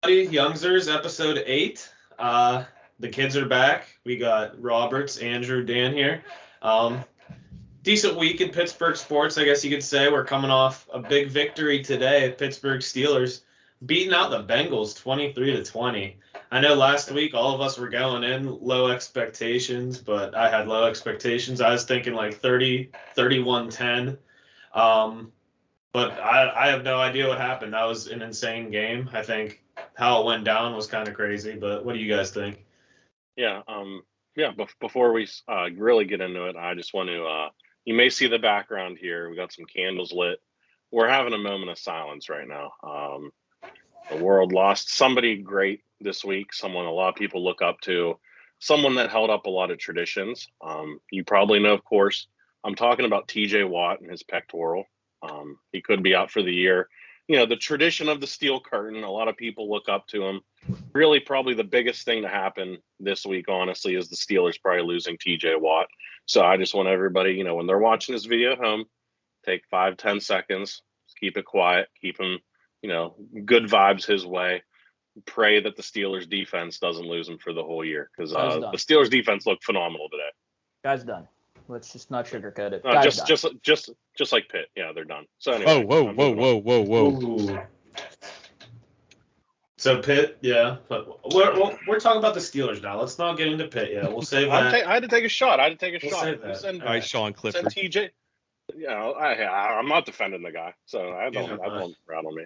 Youngzers, episode 8. The kids are back. We got Roberts, Andrew, Dan here. Um, Decent week in Pittsburgh sports, I guess you could say. We're coming off a big victory today. Pittsburgh Steelers beating out the Bengals 23-20. I know last week all of us were going in low expectations, but I had low expectations. I was thinking like 30, 31-10. Um, but I have no idea what happened. That was an insane game. I think how it went down was kind of crazy. But what do you guys think? Yeah, before we really get into it, I just want to. You may see the background here. We got some candles lit. We're having a moment of silence right now. The world lost somebody great this week. Someone a lot of people look up to. Someone that held up a lot of traditions. You probably know, of course, I'm talking about T.J. Watt and his pectoral. He could be out for the year. You know, the tradition of the steel curtain. A lot of people look up to him. Really, probably the biggest thing to happen this week, honestly, is the Steelers probably losing T.J. Watt. So I just want everybody, when they're watching this video at home, take 5-10 seconds, keep it quiet, keep him, good vibes his way. Pray that the Steelers defense doesn't lose him for the whole year because the Steelers defense looked phenomenal today. Guy's done. Let's just not sugarcoat it. Just like Pitt. Yeah, they're done. So anyway. Whoa. So Pitt, yeah, but we're talking about the Steelers now. Let's not get into Pitt yet. We'll save that. I had to take a shot. We'll save that. All right, Sean Clifford. Send TJ. I'm not defending the guy, so I don't rattle me.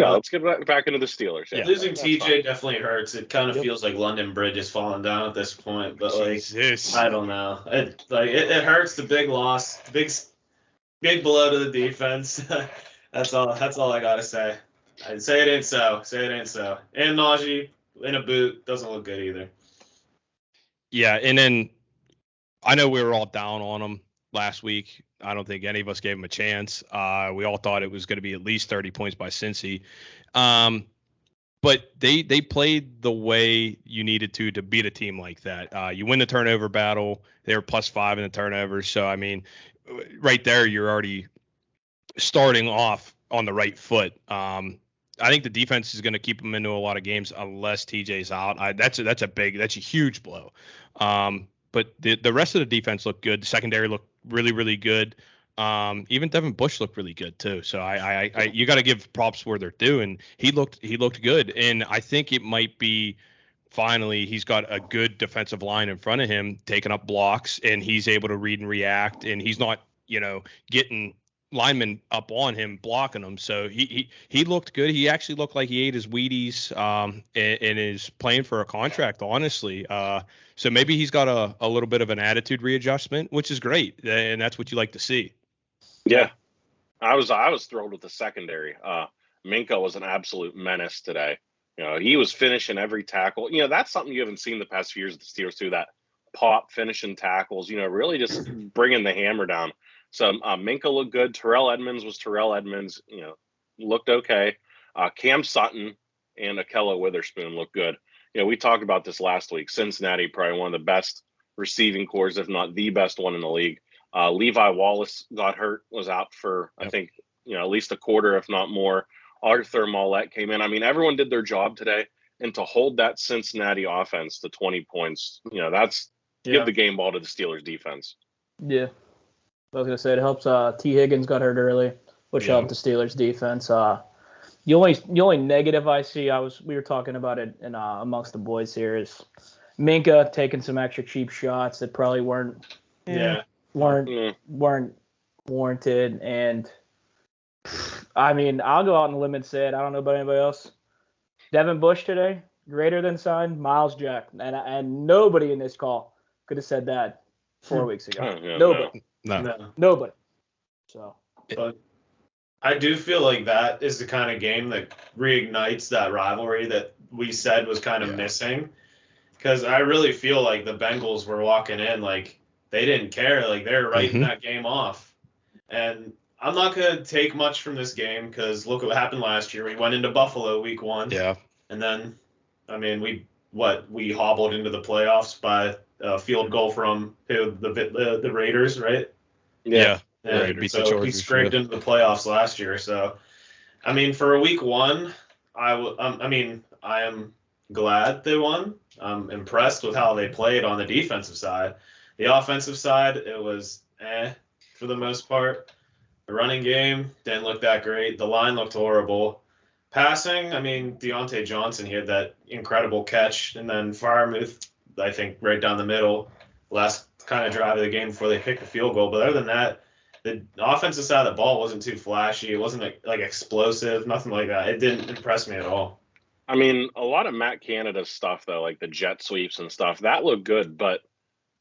Yeah, let's get back into the Steelers. Yeah, losing TJ definitely hurts. It kind of feels like London Bridge is falling down at this point. But I don't know. It hurts. The big loss, big blow to the defense. That's all I gotta say. I'd say it ain't so. And Najee in a boot doesn't look good either. Yeah, and then I know we were all down on him last week. I don't think any of us gave him a chance. We all thought it was going to be at least 30 points by Cincy. But they played the way you needed to beat a team like that. You win the turnover battle. They were +5 in the turnovers. So, I mean, right there, you're already starting off on the right foot. I think the defense is going to keep them into a lot of games unless TJ's out. That's a huge blow. But the rest of the defense looked good. The secondary looked really, really good. Even Devin Bush looked really good too. So you got to give props where they're due, and he looked good. And I think it might be finally he's got a good defensive line in front of him taking up blocks, and he's able to read and react, and he's not getting linemen up on him blocking him. So he looked good. He actually looked like he ate his Wheaties and is playing for a contract, honestly. So maybe he's got a little bit of an attitude readjustment, which is great, and that's what you like to see. Yeah, I was thrilled with the secondary. Minka was an absolute menace today. He was finishing every tackle. That's something you haven't seen the past few years of the Steelers do, that pop finishing tackles, really just bringing the hammer down. So Minka looked good. Terrell Edmonds was Terrell Edmonds, looked okay. Cam Sutton and Akella Witherspoon looked good. We talked about this last week. Cincinnati, probably one of the best receiving corps, if not the best one in the league. Levi Wallace got hurt, was out for, I think, at least a quarter, if not more. Arthur Mollett came in. I mean, everyone did their job today. And to hold that Cincinnati offense to 20 points, give the game ball to the Steelers defense. Yeah. I was going to say, it helps. T. Higgins got hurt early, which helped the Steelers defense. The only negative I see, we were talking about it in amongst the boys here, is Minka taking some extra cheap shots that probably weren't warranted. And I mean, I'll go out on the limb and say it. I don't know about anybody else. Devin Bush today, greater than signed Miles Jack, and nobody in this call could have said that 4 weeks ago. Nobody. No. Nobody. So. But I do feel like that is the kind of game that reignites that rivalry that we said was kind of missing. Because I really feel like the Bengals were walking in like they didn't care. Like they were writing that game off. And I'm not going to take much from this game because look what happened last year. We went into Buffalo week 1. Yeah. And then, I mean, we hobbled into the playoffs by a field goal from the Raiders, right? Yeah. So we scraped into the playoffs last year. So, I mean, for a week 1, I mean, I am glad they won. I'm impressed with how they played on the defensive side. The offensive side, it was for the most part. The running game didn't look that great. The line looked horrible. Passing, I mean, Deontay Johnson, he had that incredible catch, and then Freiermuth, I think, right down the middle, last kind of drive of the game before they picked the field goal. But other than that, the offensive side of the ball wasn't too flashy. It wasn't like explosive, nothing like that. It didn't impress me at all. I mean, a lot of Matt Canada's stuff though, like the jet sweeps and stuff, that looked good, but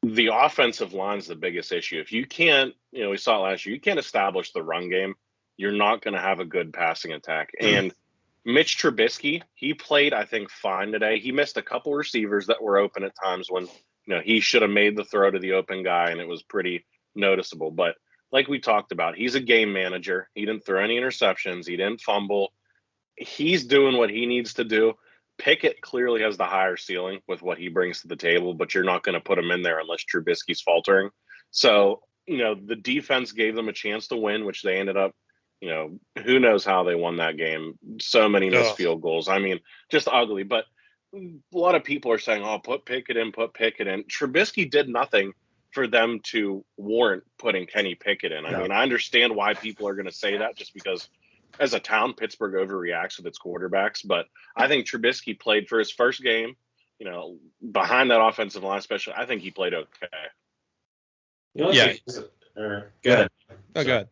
the offensive line's the biggest issue. If you can't, we saw it last year, you can't establish the run game, you're not going to have a good passing attack. And Mitch Trubisky, he played, I think, fine today. He missed a couple receivers that were open at times when, he should have made the throw to the open guy, and it was pretty noticeable. But like we talked about, he's a game manager. He didn't throw any interceptions. He didn't fumble. He's doing what he needs to do. Pickett clearly has the higher ceiling with what he brings to the table, but you're not going to put him in there unless Trubisky's faltering. So, the defense gave them a chance to win, which they ended up, who knows how they won that game. So many missed field goals. I mean, just ugly. But a lot of people are saying, oh, put Pickett in. Trubisky did nothing for them to warrant putting Kenny Pickett in. I mean, I understand why people are going to say that just because as a town, Pittsburgh overreacts with its quarterbacks. But I think Trubisky played for his first game, behind that offensive line, especially. I think he played okay. Go ahead. Oh, go ahead.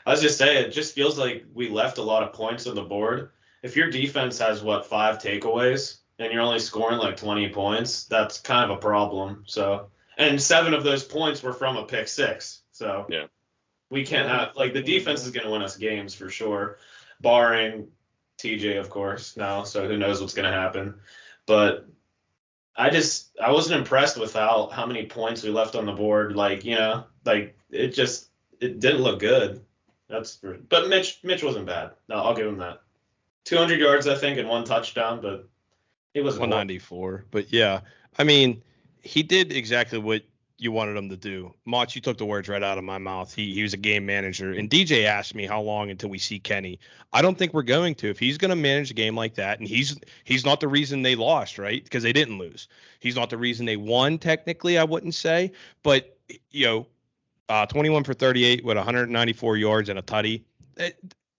I was just saying, it just feels like we left a lot of points on the board. If your defense has, 5 takeaways and you're only scoring like 20 points, that's kind of a problem. So, and 7 of those points were from a pick six. So yeah. We can't have, the defense is going to win us games for sure, barring TJ, of course, now. So who knows what's going to happen. But I wasn't impressed with how many points we left on the board. It didn't look good. But Mitch wasn't bad. No, I'll give him that. 200 yards, I think, and 1 touchdown, but he wasn't 194. But yeah, I mean, he did exactly what you wanted him to do. Mach, you took the words right out of my mouth. He was a game manager. And DJ asked me how long until we see Kenny. I don't think we're going to. If he's going to manage a game like that, and he's not the reason they lost, right? Because they didn't lose. He's not the reason they won, technically, I wouldn't say. But, 21 for 38 with 194 yards and a tutty.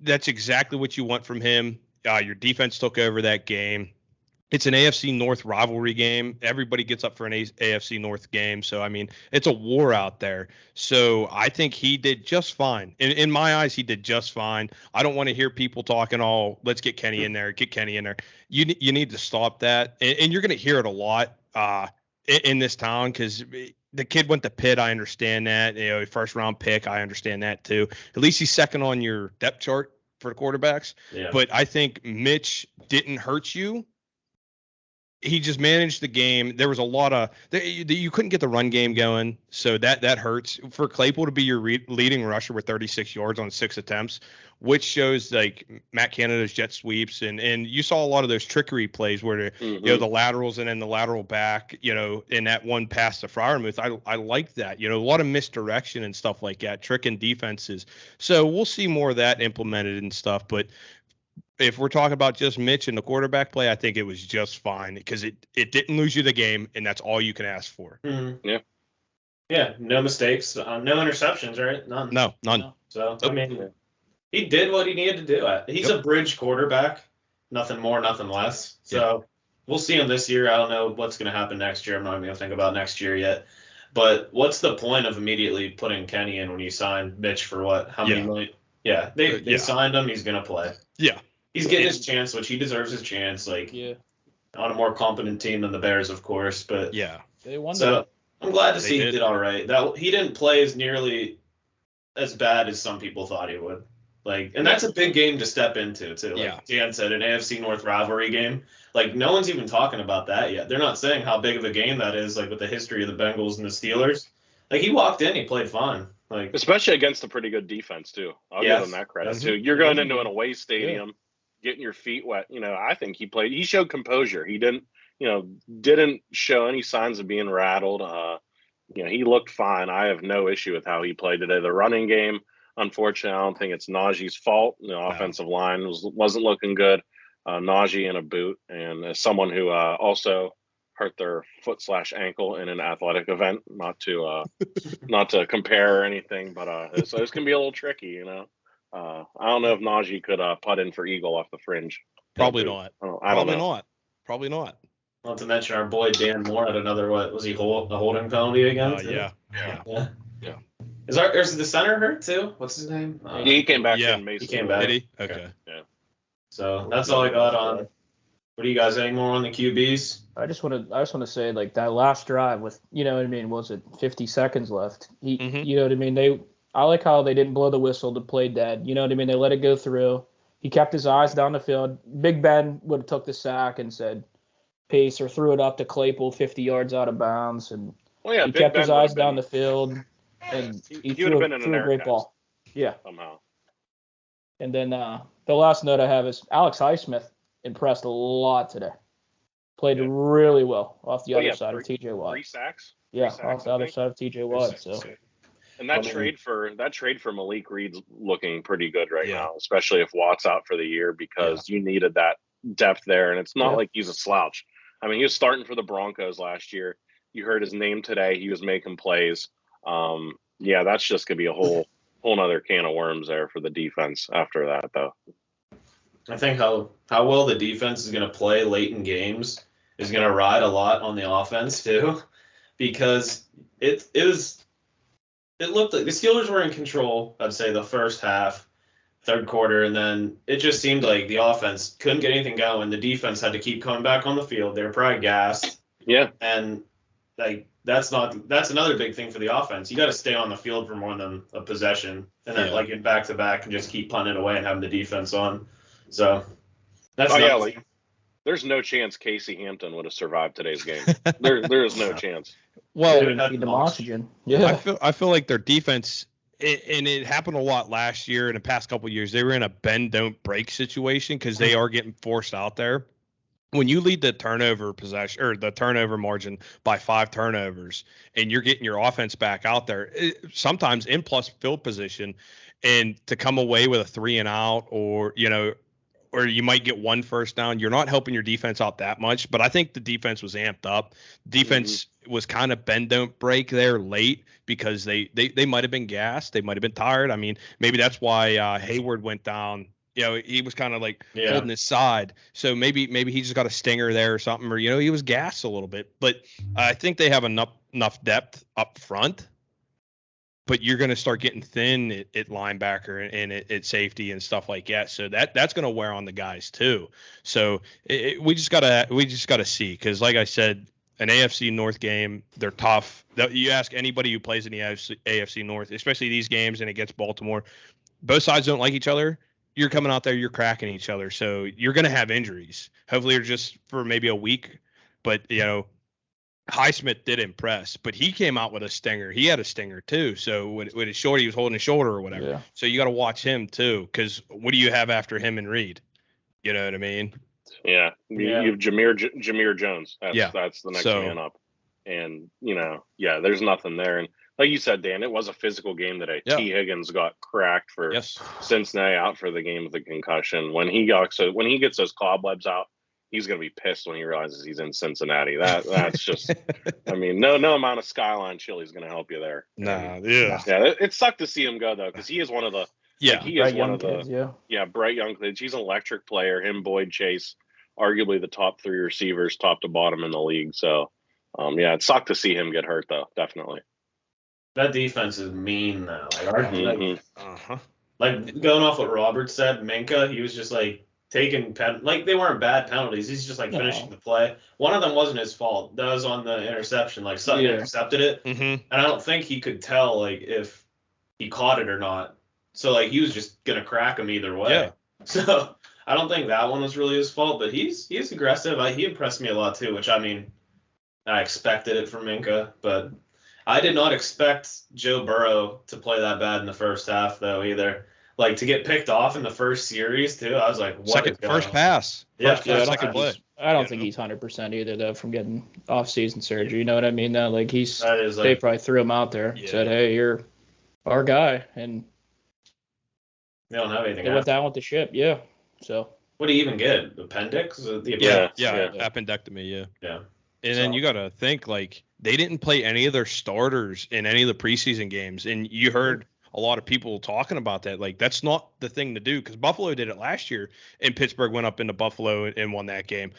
That's exactly what you want from him. Your defense took over that game. It's an AFC North rivalry game. Everybody gets up for an AFC North game. So, I mean, it's a war out there. So I think he did just fine. In my eyes, he did just fine. I don't want to hear people talking, oh, let's get Kenny in there, get Kenny in there. You need to stop that. And you're going to hear it a lot in this town because the kid went to Pitt. I understand that. First round pick. I understand that too. At least he's second on your depth chart for the quarterbacks. Yeah. But I think Mitch didn't hurt you. He just managed the game. There was a lot of you couldn't get the run game going, so that hurts. For Claypool to be your leading rusher with 36 yards on 6 attempts, which shows like Matt Canada's jet sweeps, and you saw a lot of those trickery plays where the laterals and then the lateral back, in that one pass to Freiermuth. I like that. A lot of misdirection and stuff like that, tricking defenses. So we'll see more of that implemented and stuff, but. If we're talking about just Mitch and the quarterback play, I think it was just fine because it didn't lose you the game, and that's all you can ask for. Mm-hmm. Yeah. Yeah, no mistakes, no interceptions, right? None. No, none. So, I mean, he did what he needed to do. He's a bridge quarterback, nothing more, nothing less. So, we'll see him this year. I don't know what's going to happen next year. I'm not even going to think about next year yet. But what's the point of immediately putting Kenny in when you signed Mitch for what? How many million? Yeah, they signed him. He's going to play. Yeah. He's getting his chance, which he deserves his chance, on a more competent team than the Bears, of course. But they won. So I'm glad to see he did all right. That he didn't play as nearly as bad as some people thought he would. And that's a big game to step into too. Like Dan said, an AFC North rivalry game. No one's even talking about that yet. They're not saying how big of a game that is. With the history of the Bengals and the Steelers. He walked in, he played fine. Especially against a pretty good defense too. I'll give him that credit too. You're going into an away stadium. Getting your feet wet, I think he showed composure. He didn't show any signs of being rattled. He looked fine. I have no issue with how he played today. The running game, unfortunately, I don't think it's Najee's fault. The offensive line wasn't looking good. Najee in a boot, and as someone who also hurt their foot/ankle in an athletic event, not to compare or anything, but so it's gonna be a little tricky, you know. I don't know if Najee could putt in for eagle off the fringe. Probably not. I don't know. Probably not. Not to mention our boy Dan Moore had another, what was he, a holding penalty again? Yeah. Is the center hurt too? What's his name? Yeah, he came back in. He came back. Did he? Okay. Yeah. So that's all I got on. What do you guys, any more on the QBs? I just want to say, like, that last drive with, you know what I mean, was it 50 seconds left? You know what I mean? I like how they didn't blow the whistle to play dead. You know what I mean? They let it go through. He kept his eyes down the field. Big Ben would have took the sack and said peace, or threw it up to Claypool 50 yards out of bounds, and he kept his eyes down the field, and he threw a great ball. Yeah. Somehow. And then the last note I have is Alex Highsmith impressed a lot today. Played really well off the other side of TJ Watt. 3 sacks. Off the other side of TJ Watt. So. And that trade for Malik Reed's looking pretty good right now, especially if Watt's out for the year, because you needed that depth there, and it's not like he's a slouch. I mean, he was starting for the Broncos last year. You heard his name today. He was making plays. That's just gonna be a whole nother can of worms there for the defense after that, though. I think how well the defense is going to play late in games is going to ride a lot on the offense too, because it looked like the Steelers were in control, I'd say, the first half, third quarter, and then it just seemed like the offense couldn't get anything going. The defense had to keep coming back on the field. They were probably gassed. Yeah. And like that's another big thing for the offense. You got to stay on the field for more than a possession, and then like in back to back and just keep punting it away and having the defense on. So that's there's no chance Casey Hampton would have survived today's game. There is no chance. Well, feed them oxygen. Yeah. I feel like their defense, and it happened a lot last year and the past couple of years. They were in a bend don't break situation because they are getting forced out there. When you lead the turnover possession or the turnover margin by 5 turnovers, and you're getting your offense back out there, sometimes in plus field position, and to come away with a 3 and out, or you might get 1 first down, you're not helping your defense out that much. But I think the defense was amped up. Defense was kind of bend don't break there late because they might have been gassed, they might have been tired. I mean, maybe that's why Hayward went down. He was kind of like holding his side. So maybe he just got a stinger there or something, or, he was gassed a little bit. But I think they have enough depth up front. But you're going to start getting thin at linebacker and at safety and stuff like that. So that's going to wear on the guys too. So we just gotta see, because like I said, an AFC North game, they're tough. You ask anybody who plays in the AFC North, especially these games and against Baltimore, both sides don't like each other. You're coming out there, you're cracking each other. So you're going to have injuries. Hopefully they're just for maybe a week. But, Highsmith did impress, but he came out with a stinger. He had a stinger too. So with his shoulder, he was holding his shoulder or whatever. Yeah. So you got to watch him too, because what do you have after him and Reed? You know what I mean? Yeah. You have Jameer Jones. That's the next man up. And, there's nothing there. And like you said, Dan, it was a physical game today. Yeah. T. Higgins got cracked for Cincinnati, out for the game with a concussion. When he gets those cobwebs out, he's going to be pissed when he realizes he's in Cincinnati. That's just, I mean, no amount of Skyline chili is going to help you there. It sucked to see him go, though, because he is one of the bright young kids. He's an electric player. Him, Boyd, Chase, arguably the top 3 receivers, top to bottom in the league. So, it sucked to see him get hurt, though, definitely. That defense is mean, though. Like going off what Robert said, Minka, he was just like taking they weren't bad penalties. He's just like finishing the play. One of them wasn't his fault. That was on the interception. Like Sutton intercepted it, and I don't think he could tell like if he caught it or not. So like he was just gonna crack him either way. Yeah. So I don't think that one was really his fault. But he's aggressive. He impressed me a lot too. Which I mean, I expected it from Minka, but I did not expect Joe Burrow to play that bad in the first half, though, either. Like, to get picked off in the first series, too, I was like, what? First pass. Second play. I don't think he's 100% either, though, from getting off-season surgery. You know what I mean? Though? Like, they probably threw him out there, said, hey, you're our guy. And they don't have anything. They went down with the ship, So What do you even get? Appendix? The Yeah. Appendectomy, yeah. Yeah. And then you got to think, like, they didn't play any of their starters in any of the preseason games. And you heard a lot of people talking about that. Like, that's not the thing to do, because Buffalo did it last year, and Pittsburgh went up into Buffalo and won that game.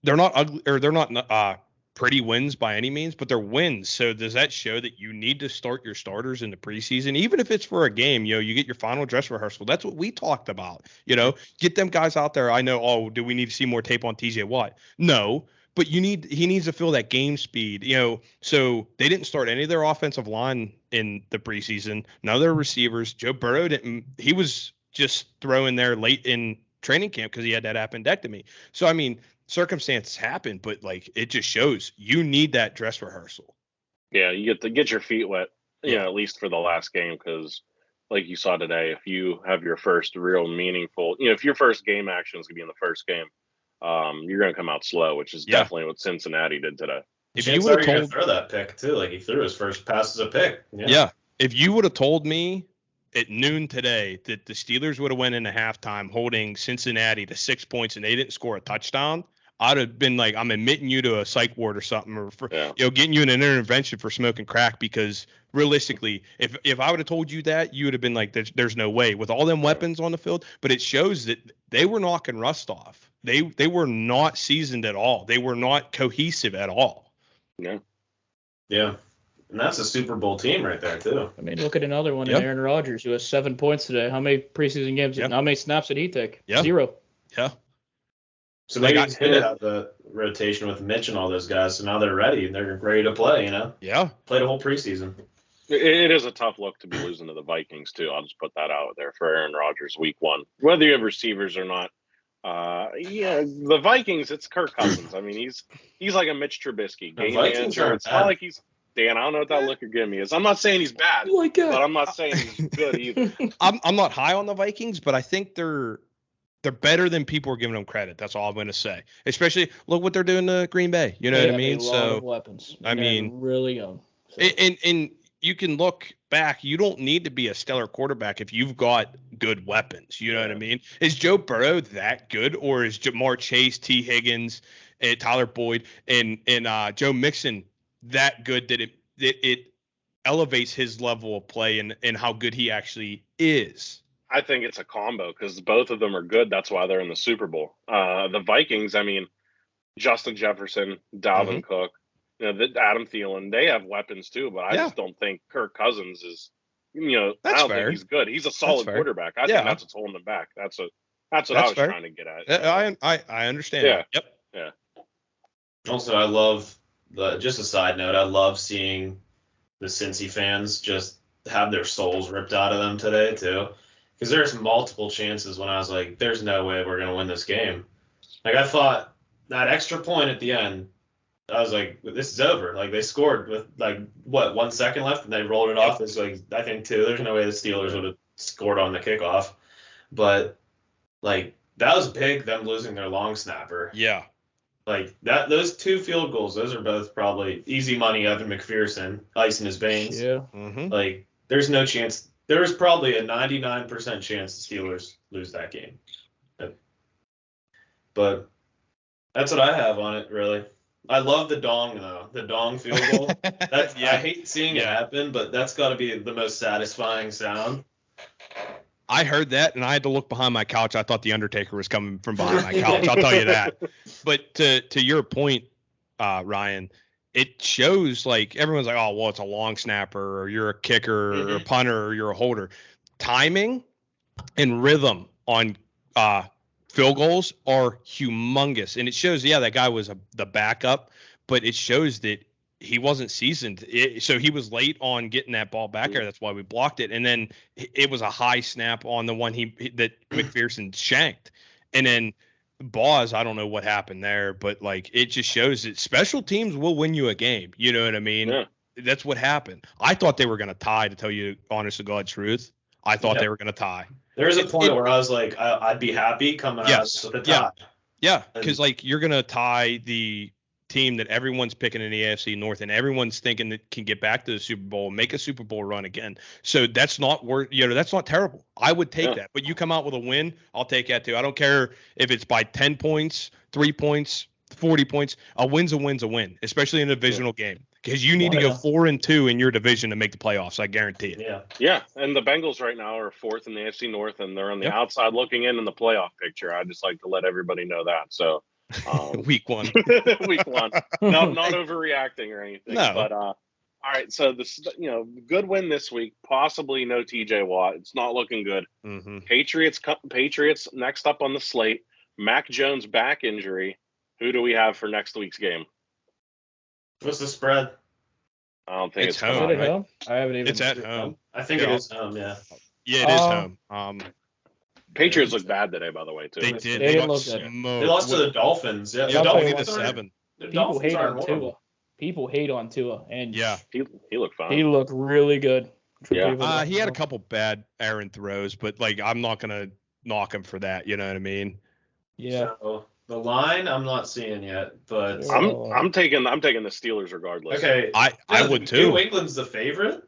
They're not ugly, or they're not pretty wins by any means, but they're wins. So does that show that you need to start your starters in the preseason, even if it's for a game? You get your final dress rehearsal. That's what we talked about. Get them guys out there. I know. Oh, do we need to see more tape on TJ Watt? No. But he needs to feel that game speed, So they didn't start any of their offensive line in the preseason. None of their receivers. Joe Burrow didn't. He was just thrown there late in training camp because he had that appendectomy. So I mean, circumstances happen, but like, it just shows you need that dress rehearsal. Yeah, you get to get your feet wet, at least for the last game, because like you saw today, if you have your first real meaningful, if your first game action is gonna be in the first game, you're going to come out slow, which is definitely what Cincinnati did today. If you would have throw that pick too, like he threw his first pass as a pick. Yeah. If you would have told me at noon today that the Steelers would have went into halftime holding Cincinnati to 6 points and they didn't score a touchdown, I'd have been like, I'm admitting you to a psych ward or something, or getting you in an intervention for smoking crack, because realistically, if I would have told you that, you would have been like, there's no way with all them weapons on the field. But it shows that they were knocking rust off. They were not seasoned at all. They were not cohesive at all. Yeah. Yeah. And that's a Super Bowl team right there too. I mean, look at another one in Aaron Rodgers, who has 7 points today. How many preseason games? How many snaps did he take? 0. Yeah. So maybe it's good to have the rotation with Mitch and all those guys. So now they're ready. They're ready to play, Yeah. Played a whole preseason. It is a tough look to be losing to the Vikings, too. I'll just put that out there for Aaron Rodgers week 1. Whether you have receivers or not, the Vikings, it's Kirk Cousins. I mean, he's like a Mitch Trubisky. Game manager. It's not like he's – Dan, I don't know what that look you're giving me is. I'm not saying he's bad, but I'm not saying he's good either. I'm not high on the Vikings, but I think they're better than people are giving them credit. That's all I'm going to say. Especially, look what they're doing to Green Bay. You know what I mean? So weapons. I mean, really young. So. And you can look back. You don't need to be a stellar quarterback if you've got good weapons. You know what I mean? Is Joe Burrow that good, or is Jamar Chase, T. Higgins, and Tyler Boyd, and Joe Mixon that good that it elevates his level of play and how good he actually is? I think it's a combo because both of them are good. That's why they're in the Super Bowl. The Vikings, I mean, Justin Jefferson, Dalvin Cook, Adam Thielen, they have weapons too, but I just don't think Kirk Cousins is, I don't think he's good. He's a solid quarterback. I think that's what's holding him back. That's what I was trying to get at. I understand. Yeah. Yep. Yeah. Also, I love just a side note, I love seeing the Cincy fans just have their souls ripped out of them today too. Because there's multiple chances when I was like, there's no way we're going to win this game. Like, I thought that extra point at the end, I was like, this is over. Like, they scored with, 1 second left, and they rolled it off. It's like, I think, 2. There's no way the Steelers would have scored on the kickoff. But, that was big, them losing their long snapper. Yeah. Those 2 field goals, those are both probably easy money. Evan McPherson, ice in his veins. Yeah. Mm-hmm. There's no chance. There was probably a 99% chance the Steelers lose that game. But that's what I have on it, really. I love the dong, though. The dong field goal. I hate seeing it happen, but that's got to be the most satisfying sound. I heard that, and I had to look behind my couch. I thought the Undertaker was coming from behind my couch. I'll tell you that. But to your point, Ryan, it shows everyone's like, oh, well, it's a long snapper, or you're a kicker, or a punter, or you're a holder. Timing and rhythm on field goals are humongous. And it shows, that guy was the backup, but it shows that he wasn't seasoned. So he was late on getting that ball back there. That's why we blocked it. And then it was a high snap on the one that McPherson shanked. And then Boz, I don't know what happened there, but it just shows that special teams will win you a game. You know what I mean? Yeah. That's what happened. I thought they were going to tie, to tell you honest to God truth. I thought they were going to tie. There's a point where I was like, I'd be happy coming out with a tie. Yeah, because you're going to tie the team that everyone's picking in the AFC North, and everyone's thinking that can get back to the Super Bowl, make a Super Bowl run again. So that's not that's not terrible. I would take that. But you come out with a win, I'll take that too. I don't care if it's by 10 points, 3 points, 40 points. A win's a win, especially in a divisional game, because you need to go 4-2 in your division to make the playoffs. I guarantee it. Yeah. And the Bengals right now are 4th in the AFC North, and they're on the outside looking in the playoff picture. I just like to let everybody know that. So week 1. Week 1. Not overreacting or anything. No. But all right. So this, good win this week. Possibly no TJ Watt. It's not looking good. Mm-hmm. Patriots next up on the slate. Mac Jones back injury. Who do we have for next week's game? What's the spread? I don't think it's home. Is it at home? I haven't even. It's at home. I think it is home. Yeah. Yeah, it is home. Patriots look bad today, by the way, too. They did. They didn't look good. They lost to the Dolphins. Yeah, Yeah, Dolphins 20-7. People hate on Tua. People hate on Tua, and he looked fine. He looked really good. Yeah. He had a couple bad errant throws, but I'm not gonna knock him for that. You know what I mean? Yeah. So, the line I'm not seeing yet, but I'm taking the Steelers regardless. Okay. I would too. New England's the favorite.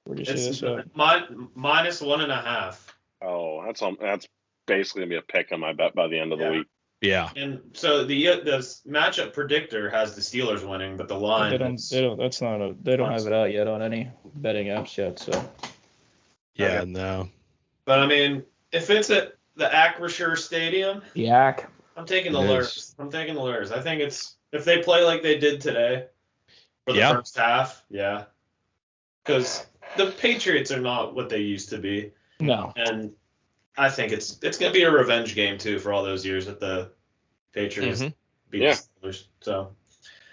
It's -1.5. Oh, that's basically gonna be a pick on my bet by the end of the week. Yeah. And so the matchup predictor has the Steelers winning, but the line they don't have it out yet on any betting apps yet. So yeah, no. But I mean, if it's at the Acrisure Stadium, I'm taking the Lurs. I think if they play like they did today for the first half, because the Patriots are not what they used to be. No. And I think it's going to be a revenge game, too, for all those years that the Patriots beat the Steelers. So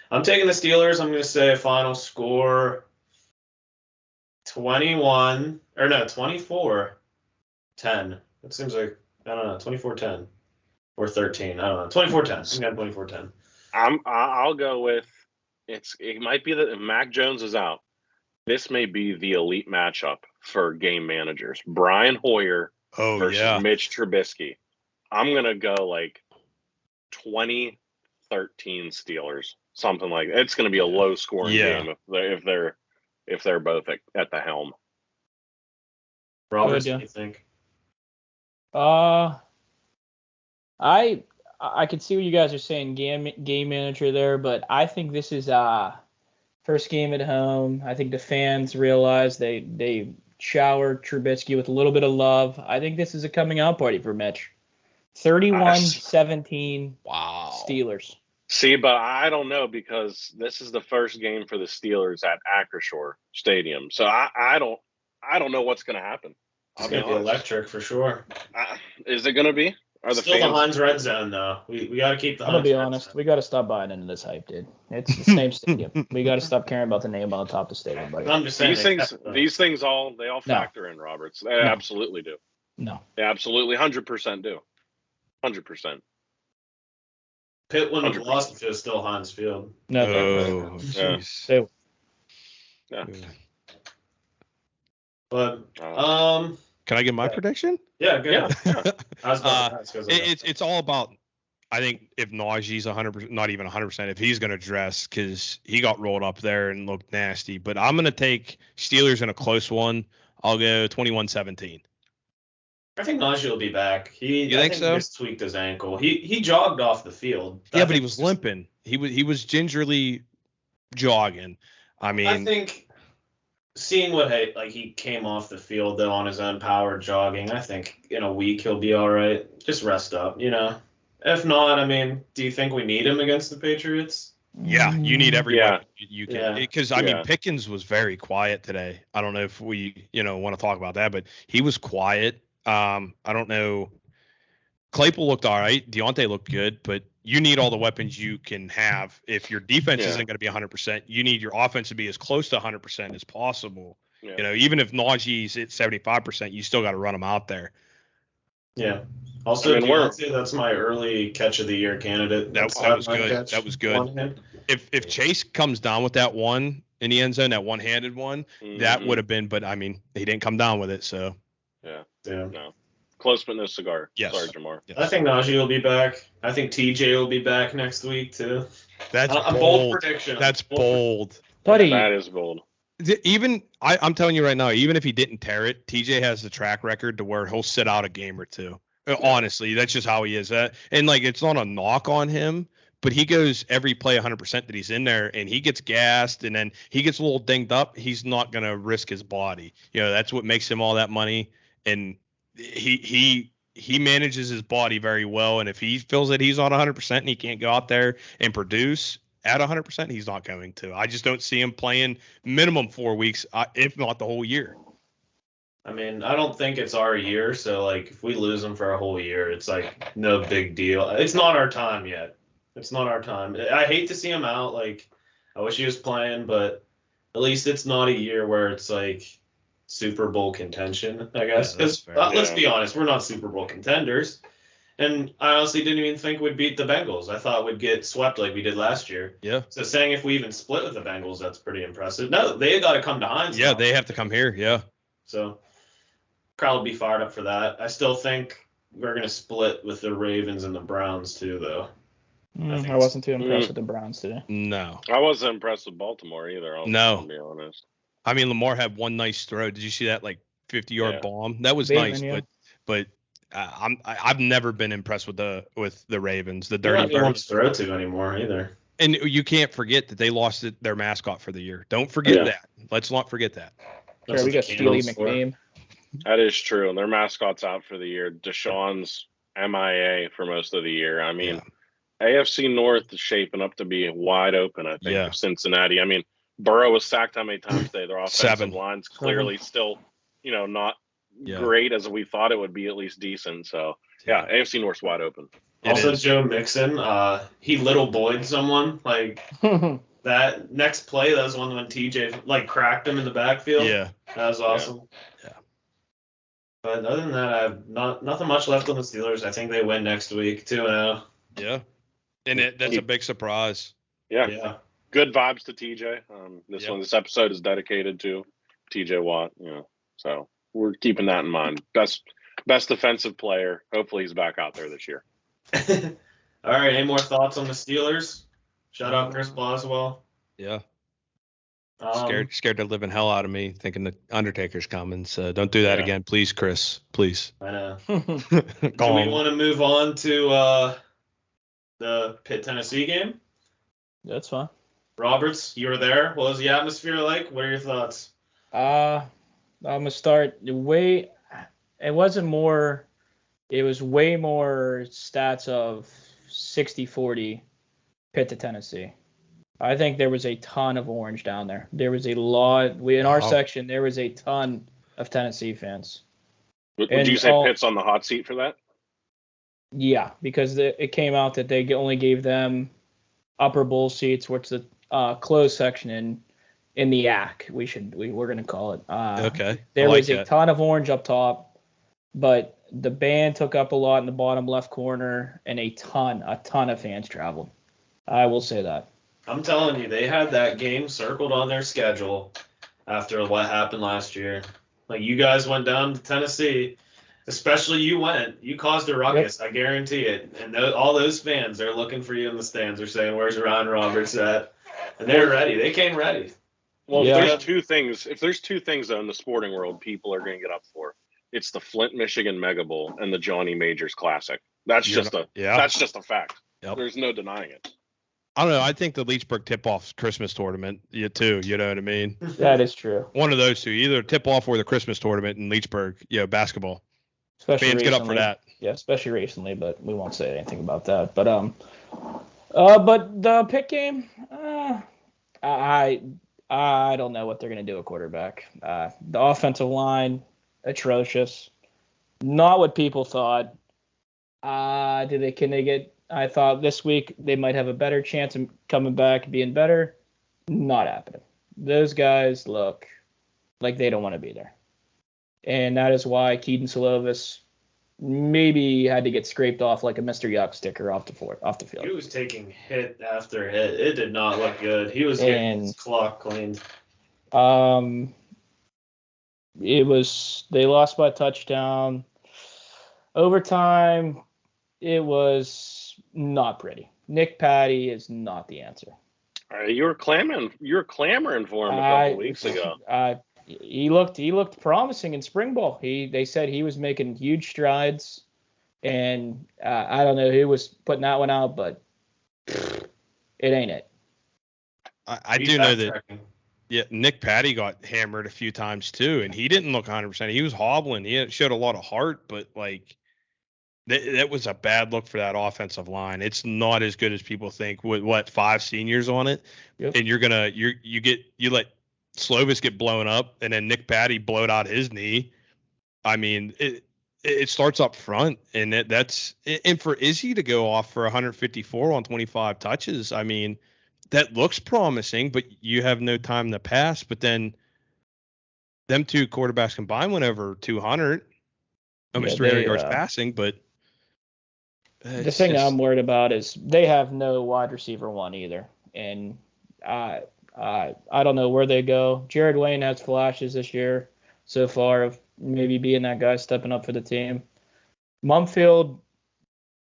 I'm taking the Steelers. I'm going to say a final score 24-10. It seems like, I don't know, 24-10 or 13. I don't know. 24-10. I'm going 24-10. I'll go with it might be that if Mac Jones is out, this may be the elite matchup for game managers. Brian Hoyer versus Mitch Trubisky. I'm going to go 20-13 Steelers. Something like that. It's going to be a low scoring game if they're both at the helm. Robert, what do you think? I can see what you guys are saying, game manager there, but I think this is first game at home. I think the fans realize they showered Trubisky with a little bit of love. I think this is a coming out party for Mitch. 31-17 Steelers. See, but I don't know, because this is the first game for the Steelers at Acrisure Stadium. So I don't know what's going to happen. It's going to be electric for sure. Is it going to be? Still the Heinz Red Zone, though. We got to keep the Heinz. I'm going to be honest. We got to stop buying into this hype, dude. It's the same stadium. We got to stop caring about the name on the top of the stadium, buddy. I'm just saying these things all factor in, Roberts. They absolutely do. No. They absolutely 100% do. 100%. Pitt wouldn't have lost if it was still Heinz Field. No. Yeah. But can I get my prediction? Yeah, good. Yeah. It's all about, I think, if Najee's 100%, not even 100%, if he's going to dress, because he got rolled up there and looked nasty. But I'm going to take Steelers in a close one. I'll go 21-17. I think Najee will be back. You think so? He just tweaked his ankle. He jogged off the field. Yeah, but he was limping. He was gingerly jogging. I mean, I think seeing what he came off the field though on his own power jogging, I think in a week he'll be all right. Just rest up, If not, I mean, do you think we need him against the Patriots? Yeah, you need everyone you can, because I mean Pickens was very quiet today. I don't know if we want to talk about that, but he was quiet. I don't know. Claypool looked all right. Deontay looked good, but you need all the weapons you can have. If your defense isn't going to be 100%, you need your offense to be as close to 100% as possible. Yeah. Even if Najee's at 75%, you still got to run him out there. Yeah. Also, Deontay, that's my early catch of the year candidate. That was good. That was good. If Chase comes down with that one in the end zone, that one-handed one, that would have been. But I mean, he didn't come down with it, so. Yeah. No. Close but no cigar. Yes. Sorry, Jamar. Yes. I think Najee will be back. I think TJ will be back next week too. That's I'm bold. bold prediction. That's bold. Buddy, That is bold. I'm telling you right now, even if he didn't tear it, TJ has the track record to where he'll sit out a game or two. Honestly, that's just how he is. And like, it's not a knock on him, but he goes every play 100% that he's in there, and he gets gassed, and then he gets a little dinged up. He's not gonna risk his body. That's what makes him all that money, and he manages his body very well. And if he feels that he's on 100% and he can't go out there and produce at 100%, he's not going to. I just don't see him playing minimum 4 weeks, if not the whole year. I mean, I don't think it's our year, so like if we lose him for a whole year, it's like no big deal. It's not our time yet. It's not our time. I hate to see him out. Like, I wish he was playing, but at least it's not a year where it's like Super Bowl contention, I guess. Because let's be honest, we're not Super Bowl contenders. And I honestly didn't even think we'd beat the Bengals. I thought we'd get swept like we did last year. Yeah. So saying if we even split with the Bengals, that's pretty impressive. No, they got to come to Heinz. Yeah, they have to come here. Yeah. So crowd will be fired up for that. I still think we're going to split with the Ravens and the Browns too, though. I wasn't too impressed with the Browns today. No. I wasn't impressed with Baltimore either. To be honest. I mean, Lamar had one nice throw. Did you see that 50-yard bomb? That was Bateman, nice, yeah. but I've never been impressed with the Ravens, the Dirty Birds. Birds. To throw to anymore either. And you can't forget that they lost their mascot for the year. Don't forget that. Let's not forget that. Sure, we got Steely McName. That is true, and their mascot's out for the year. Deshaun's MIA for most of the year. I mean, AFC North is shaping up to be wide open, I think, for Cincinnati. I mean, Burrow was sacked how many times today? Their offensive line's clearly still, not great as we thought it would be, at least decent. So, AFC North's wide open. Also, Joe Mixon, he little boyed someone. Like, that next play, that was one when TJ, cracked him in the backfield. Yeah. That was awesome. Yeah. But other than that, I have nothing much left on the Steelers. I think they win next week, 2-0. Yeah. And that's a big surprise. Yeah. Good vibes to TJ. This episode is dedicated to TJ Watt. So we're keeping that in mind. Best defensive player. Hopefully he's back out there this year. All right. Any more thoughts on the Steelers? Shout out Chris Boswell. Yeah. Scared the living hell out of me thinking the Undertaker's coming. So don't do that again, please, Chris. Please. I know. Do we want to move on to the Pitt Tennessee game? That's fine. Roberts, you were there. What was the atmosphere like? What are your thoughts? I'm gonna start it was way more stats of 60-40 Pitt to Tennessee. I think there was a ton of orange down there. There was a lot. In our section, there was a ton of Tennessee fans. Would you say Pitt's on the hot seat for that? Yeah, because it came out that they only gave them upper bowl seats, which is the closed section in the AC. We're gonna call it. Okay. There was a ton of orange up top, but the band took up a lot in the bottom left corner, and a ton of fans traveled. I will say that. I'm telling you, they had that game circled on their schedule after what happened last year. Like, you guys went down to Tennessee, especially you caused a ruckus. Yep. I guarantee it. And all those fans, they're looking for you in the stands. They're saying, "Where's Ryan Roberts at?" And they're ready. They came ready. Well, if there's two things though in the sporting world people are going to get up for, it's the Flint, Michigan Mega Bowl and the Johnny Majors Classic. That's just a fact. Yep. There's no denying it. I don't know. I think the Leechburg tip-off Christmas tournament, too. You know what I mean? That is true. One of those two, either tip-off or the Christmas tournament in Leechburg. Basketball. Especially fans recently. Get up for that. Yeah, especially recently, but we won't say anything about that. But the Pitt game, I don't know what they're gonna do at quarterback. The offensive line, atrocious. Not what people thought. Can they get? I thought this week they might have a better chance of coming back and being better. Not happening. Those guys look like they don't want to be there. And that is why Keaton Slovis maybe had to get scraped off like a Mr. Yuck sticker off the field. He was taking hit after hit. It did not look good. He was getting his clock cleaned. They lost by a touchdown. Overtime, it was not pretty. Nick Patty is not the answer. You were clamoring for him a couple weeks ago. He looked promising in spring ball. They said he was making huge strides, and I don't know who was putting that one out, but it ain't it. I do know that. Yeah, Nick Patty got hammered a few times too, and he didn't look 100%. He was hobbling. He showed a lot of heart, but like that was a bad look for that offensive line. It's not as good as people think. With what 5 seniors on it, yep. And you let Slovis get blown up, and then Nick Patty blowed out his knee. I mean, it starts up front, and and for Izzy to go off for 154 on 25 touches, I mean, that looks promising, but you have no time to pass. But then them two quarterbacks combined went over 200, almost 300 yards passing. But the thing I'm worried about is they have no wide receiver one either, and I don't know where they go. Jared Wayne has flashes this year so far of maybe being that guy stepping up for the team. Mumfield,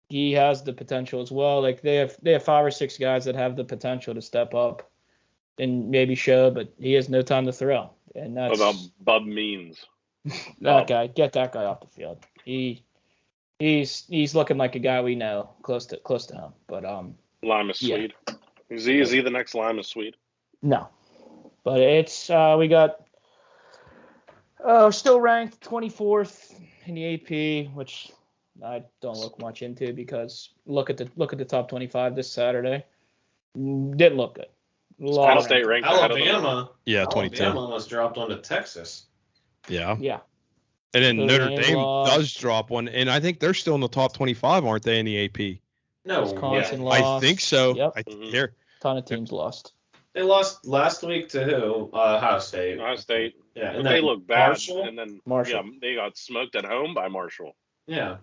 he has the potential as well. Like they have 5 or 6 guys that have the potential to step up and maybe show, but he has no time to throw. And that's what about Bub Means. Guy, get that guy off the field. He's looking like a guy we know close to him. But Lima Swede. Yeah. Is he the next Lima Swede? No. But it's we got still ranked 24th in the AP, which I don't look much into because look at the top 25 this Saturday. Didn't look good. Penn State ranked Alabama. Yeah, 22. Alabama almost dropped one to Texas. Yeah. Yeah. And then Notre Dame does drop one, and I think they're still in the top 25, aren't they, in the AP? No. Wisconsin lost. I think so. Yep. Here. Ton of teams lost. They lost last week to who? Ohio State. Yeah, and they look bad. Marshall? And then Marshall. Yeah, they got smoked at home by Marshall. Yeah.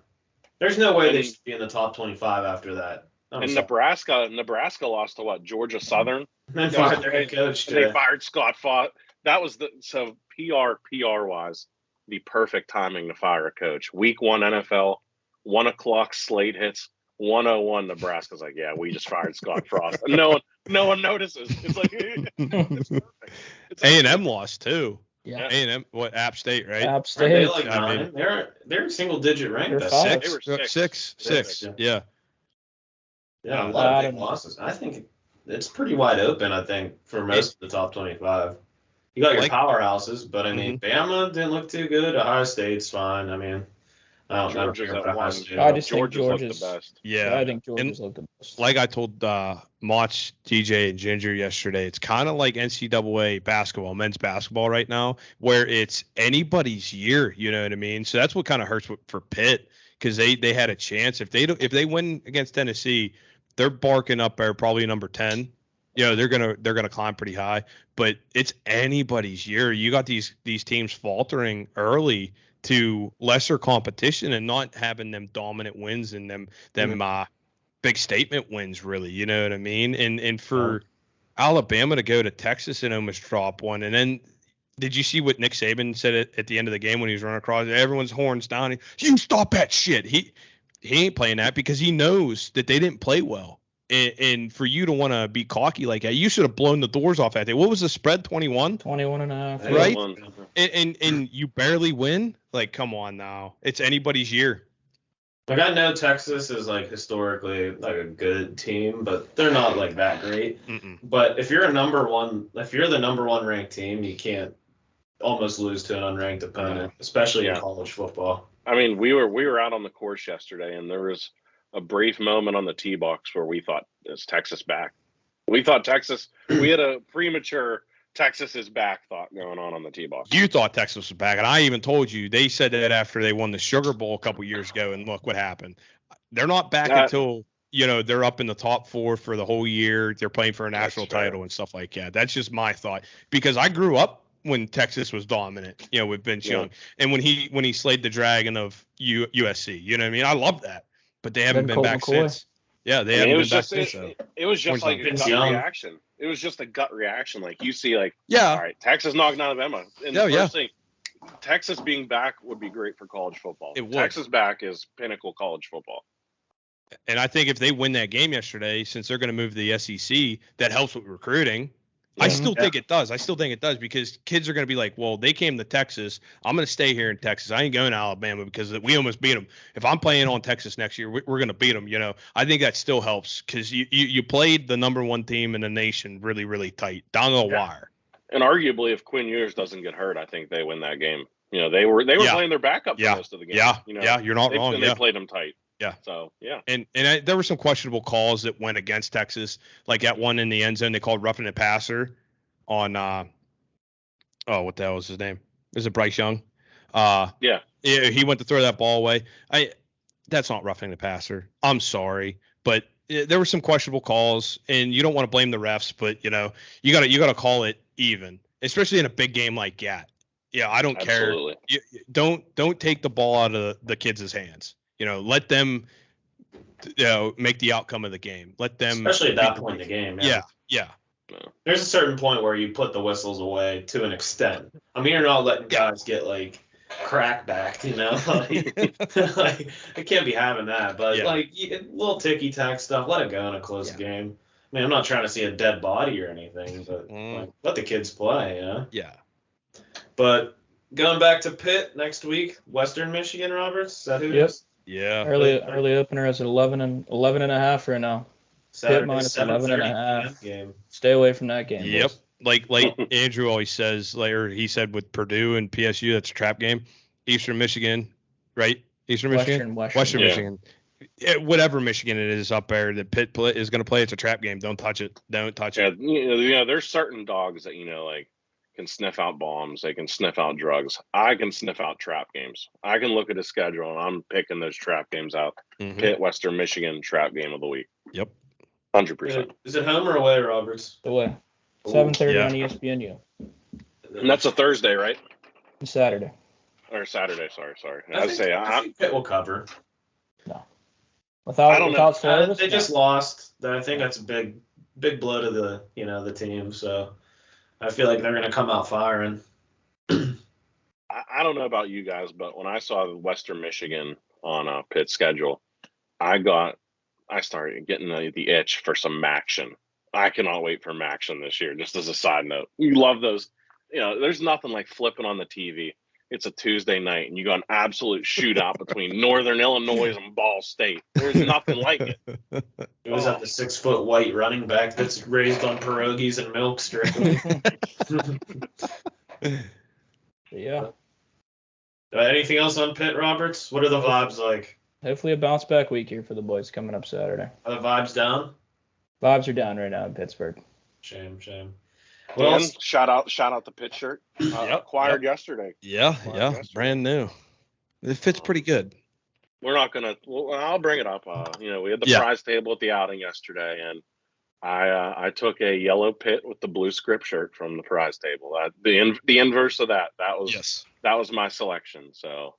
There's no way they should be in the top 25 after that. Nebraska lost to what? Georgia Southern. They fired their head coach. They fired Scott Fott. That was PR wise, the perfect timing to fire a coach. Week 1 NFL, 1 o'clock slate hits, 101 Nebraska's like, yeah, we just fired Scott Frost. No one notices. It's like it's perfect. A&M lost too. Yeah. A&M, App State, right? App State. They like 9. They're single digit ranked. They're 5. They were 6. Yeah. Yeah, a lot of big losses. I think it's pretty wide open, I think, for most of the top 25. You got your powerhouses, but I mean, Bama didn't look too good. Ohio State's fine. I mean, I don't know. I just think Georgia's the best. Yeah. I think Georgia's looked the best. Like I told Mach, TJ, and Ginger yesterday, it's kind of like NCAA basketball, men's basketball right now, where it's anybody's year. You know what I mean? So that's what kind of hurts for Pitt, because they had a chance. If they win against Tennessee, they're barking up there probably number 10. You know, they're gonna climb pretty high, but it's anybody's year. You got these teams faltering early to lesser competition and not having them dominant wins and them big statement wins, really. You know what I mean? And for Alabama to go to Texas and almost drop one, and then did you see what Nick Saban said at the end of the game when he was running across? Everyone's horns down. You stop that shit. He ain't playing that because he knows that they didn't play well. And for you to want to be cocky like that, you should have blown the doors off that day. What was the spread? 21? 21 and a half. Right? And you barely win? Like, come on now. It's anybody's year. Like, I know Texas is, like, historically, like, a good team, but they're not, like, that great. Mm-mm. But if you're the number one ranked team, you can't almost lose to an unranked opponent, especially in college football. I mean, we were out on the course yesterday, and there was a brief moment on the tee box where we thought, is Texas back? We thought we had a premature Texas is back thought going on the tee box. You thought Texas was back, and I even told you they said that after they won the Sugar Bowl a couple years ago, and look what happened. They're not back until, they're up in the top 4 for the whole year. They're playing for a national title and stuff like that. That's just my thought, because I grew up when Texas was dominant, with Vince Young, and when he slayed the dragon of USC. You know what I mean? I love that. But they haven't been back since. Yeah, they haven't been back since. It was just like a gut reaction. It was just a gut reaction. Like, you see, like, all right, Texas knocked Alabama. And the Texas being back would be great for college football. It would. Texas back is pinnacle college football. And I think if they win that game yesterday, since they're going to move to the SEC, that helps with recruiting. I still think it does. I still think it does because kids are going to be like, well, they came to Texas. I'm going to stay here in Texas. I ain't going to Alabama because we almost beat them. If I'm playing on Texas next year, we're going to beat them. You know, I think that still helps because you played the number one team in the nation really, really tight down to the wire. And arguably, if Quinn Ewers doesn't get hurt, I think they win that game. You know, they were playing their backup for most of the game. Yeah, you know, you're not wrong. And they played them tight. Yeah. So, yeah. And there were some questionable calls that went against Texas. Like at one in the end zone, they called roughing the passer on what the hell was his name? Is it Bryce Young? Yeah. He went to throw that ball away. That's not roughing the passer. I'm sorry, but there were some questionable calls, and you don't want to blame the refs, but you know you gotta call it even, especially in a big game like that. Yeah, I don't Absolutely. care. Don't take the ball out of the kids' hands. You know, let them make the outcome of the game. Let them, especially at that point in the game. Yeah. There's a certain point where you put the whistles away to an extent. I mean, you're not letting guys get like crackbacked, you know. Like I can't be having that. But like little ticky tack stuff, let it go in a close game. I mean, I'm not trying to see a dead body or anything, but like, let the kids play, you know. Yeah. But going back to Pitt next week, Western Michigan, Roberts. Is that who it is? Yeah. Early opener is at 11 and a half right now. Saturday, Pitt minus 11 and a half. Game. Stay away from that game. Yep. Boys. Like Andrew always says, or he said with Purdue and PSU, that's a trap game. Eastern Michigan, right? Eastern Michigan? Western Michigan. Whatever Michigan it is up there that Pitt is going to play, it's a trap game. Don't touch it. Don't touch it. You know, there's certain dogs that, you know, like can sniff out bombs. They can sniff out drugs. I can sniff out trap games. I can look at a schedule and I'm picking those trap games out. Mm-hmm. Pitt, Western Michigan, trap game of the week. Yep. 100%. Is it home or away, Roberts? Away. 7:30 on ESPNU. And that's a Thursday, right? Saturday. Or Saturday, sorry. I think Pitt will cover. No. Without Service? They just lost. I think that's a big blow to the team. So I feel like they're going to come out firing. I don't know about you guys, but when I saw Western Michigan on Pitt's schedule, I started getting the itch for some Maction. I cannot wait for Maction this year, just as a side note. You love those. You know, there's nothing like flipping on the TV. It's a Tuesday night, and you got an absolute shootout between Northern Illinois and Ball State. There's nothing like it. It was at the 6-foot white running back that's raised on pierogies and milk strictly. Yeah. Anything else on Pitt, Roberts? What are the vibes like? Hopefully a bounce back week here for the boys coming up Saturday. Are the vibes down? Vibes are down right now in Pittsburgh. Shame. Well, shout out the Pitt shirt. Acquired yesterday. Yeah. Brand new. It fits pretty good. We're not gonna. Well, I'll bring it up. We had the prize table at the outing yesterday, and I took a yellow Pitt with the blue script shirt from the prize table. The inverse of that. That was my selection. So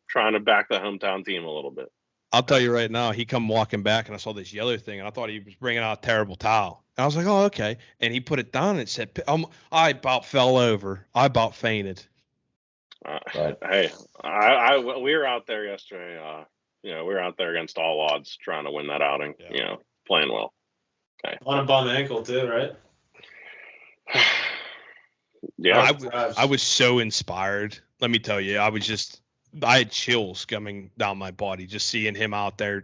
trying to back the hometown team a little bit. I'll tell you right now, he come walking back and I saw this yellow thing and I thought he was bringing out a terrible towel. And I was like, oh, okay. And he put it down and it said, I about fell over. I about fainted. Hey, we were out there yesterday. We were out there against all odds trying to win that outing. Yeah. Playing well. Okay. On a bum ankle too, right? Yeah. I was so inspired. Let me tell you, I had chills coming down my body just seeing him out there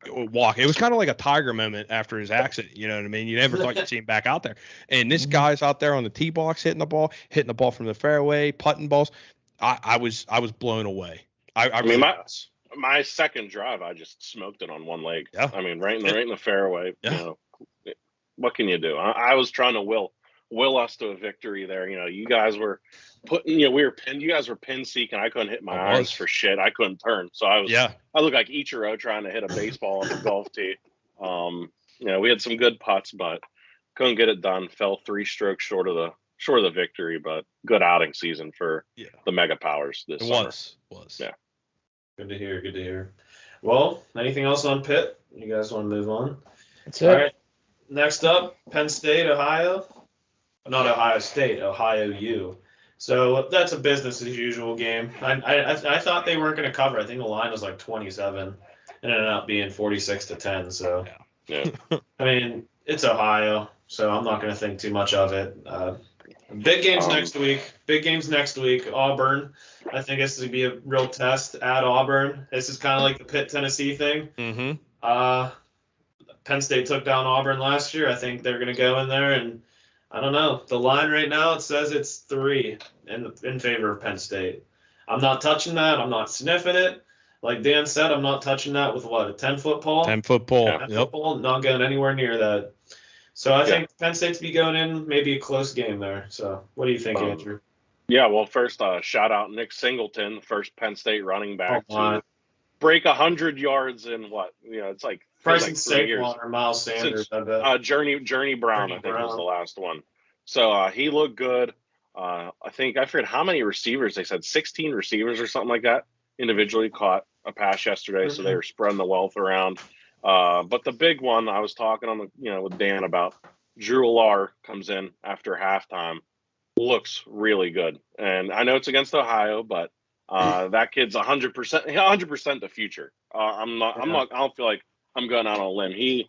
walk. It was kind of like a Tiger moment after his accident. You know what I mean? You never thought you'd see him back out there. And this guy's out there on the tee box hitting the ball from the fairway, putting balls. I was blown away. I mean, my second drive, I just smoked it on one leg. Yeah. I mean, right in the fairway. Yeah. You know, what can you do? I was trying to will us to a victory there. You know, you guys were putting, we were pinned. You guys were pin seeking. I couldn't hit my irons for shit. I couldn't turn. So I looked like Ichiro trying to hit a baseball on the golf tee. We had some good putts, but couldn't get it done. Fell 3 strokes short of the victory, but good outing season for the Mega Powers this summer. Was. Yeah. Good to hear. Well, anything else on Pitt? You guys want to move on? That's it. All right. Next up, Penn State, Ohio. Not Ohio State, Ohio U. So that's a business as usual game. I thought they weren't going to cover. I think the line was like 27, and it ended up being 46-10. So Yeah. I mean, it's Ohio, so I'm not going to think too much of it. Big games next week. Big games next week. Auburn. I think this is going to be a real test at Auburn. This is kind of like the Pitt Tennessee thing. Mm-hmm. Penn State took down Auburn last year. I think they're going to go in there, and I don't know. The line right now, it says it's 3 in favor of Penn State. I'm not touching that. I'm not sniffing it. Like Dan said, I'm not touching that with what, a 10-foot pole? 10-foot pole. 10-foot pole, not going anywhere near that. So I think Penn State's be going in maybe a close game there. So what do you think, Andrew? Yeah, well, first, shout out Nick Singleton, the first Penn State running back to break 100 yards in what? It's like Bryson Saquon or Miles Sanders, I bet. Journey Brown, I think, was the last one. So he looked good. I forget how many receivers they said, 16 receivers or something like that individually caught a pass yesterday. So they were spreading the wealth around. But the big one I was talking on with Dan about, Drew Lar comes in after halftime, looks really good. And I know it's against Ohio, but that kid's 100% the future. I don't feel like I'm going out on a limb.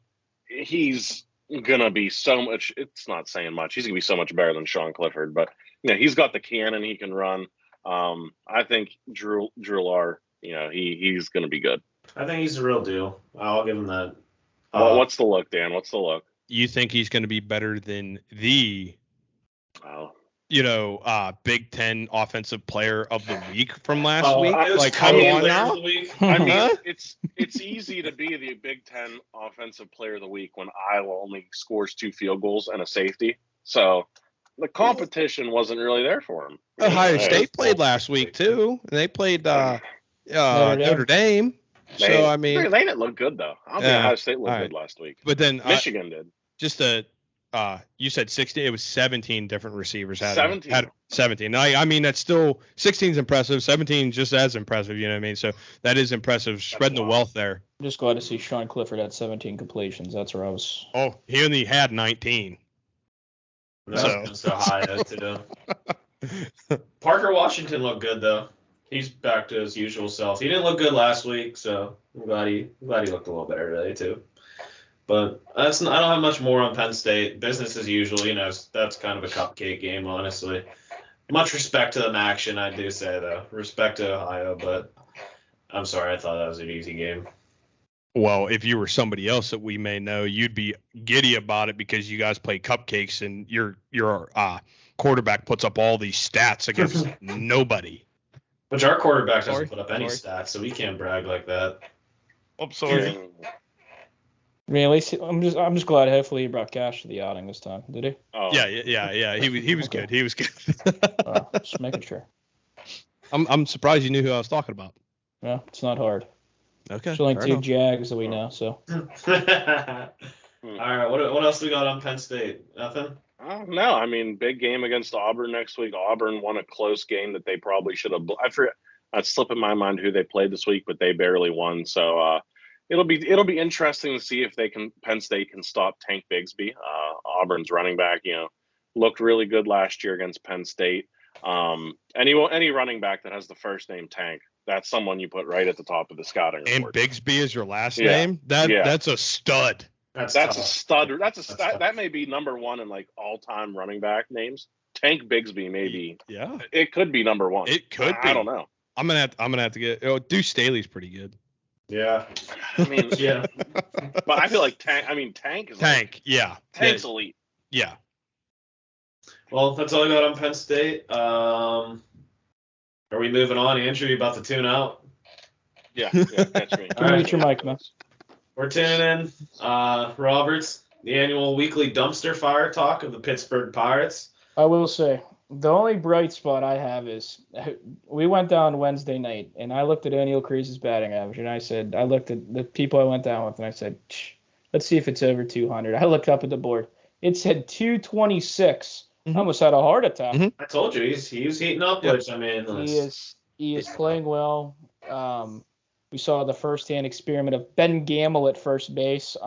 He's gonna be so much. It's not saying much. He's gonna be so much better than Sean Clifford, but he's got the cannon. He can run. I think Drew Lar, he's gonna be good. I think he's the real deal. I'll give him that. What's the look, Dan? What's the look? You think he's going to be better than the, Big Ten Offensive Player of the Week from last week? Like, come on now. I mean, it's easy to be the Big Ten Offensive Player of the Week when Iowa only scores 2 field goals and a safety. So the competition wasn't really there for him. Ohio State played last week too. They played Notre Dame. So I mean, they didn't look good though. I don't think Ohio State looked good last week. But then Michigan did. Just you said 60. It was 17 different receivers. 17. Had 17. I mean, that's still 16 is impressive. 17 just as impressive. You know what I mean? So that is impressive. Spreading the wealth there. I'm just glad to see Sean Clifford at 17 completions. That's where I was. Oh, he only had 19. That's so high too. Parker Washington looked good though. He's back to his usual self. He didn't look good last week, so I'm glad he looked a little better today too. But I don't have much more on Penn State. Business as usual, that's kind of a cupcake game, honestly. Much respect to them action, I do say though. Respect to Ohio, but I'm sorry, I thought that was an easy game. Well, if you were somebody else that we may know, you'd be giddy about it because you guys play cupcakes and your quarterback puts up all these stats against nobody. Which our quarterback doesn't put up any stats, so we can't brag like that. I'm sorry. I mean, at least I'm just glad. Hopefully, he brought cash to the outing this time. Did he? Oh. Yeah. He was good. He was good. Just making sure. I'm surprised you knew who I was talking about. Yeah, it's not hard. Okay. There's only 2 Jags that we know. So. All right. What else we got on Penn State? Nothing. No, I mean, big game against Auburn next week. Auburn won a close game that they probably should have. I forget. That's slipping my mind who they played this week, but they barely won. So it'll be interesting to see if Penn State can stop Tank Bigsby. Auburn's running back, looked really good last year against Penn State. Any running back that has the first name Tank, that's someone you put right at the top of the scouting report. And Bigsby is your last name? That's a stud. That's a stud. That may be number 1 in like all-time running back names. Tank Bigsby maybe. Yeah. It could be number 1. It could be. I don't know. I'm gonna have to get. Deuce Staley's pretty good. Yeah. I mean, yeah. But I feel like Tank is Tank. Yeah. Tank's elite. Yeah. Well, that's all I got on Penn State. Are we moving on, Andrew? You about to tune out? Yeah. Catch me. All right. Get your mic, man. We're tuning in. Roberts, the annual weekly dumpster fire talk of the Pittsburgh Pirates. I will say, the only bright spot I have is we went down Wednesday night, and I looked at O'Neal Crease's batting average, and I looked at the people I went down with, and I said, let's see if it's over 200. I looked up at the board. It said 226. I almost had a heart attack. I told you, he was heating up, which, I mean. He is playing well. We saw the first-hand experiment of Ben Gamble at first base.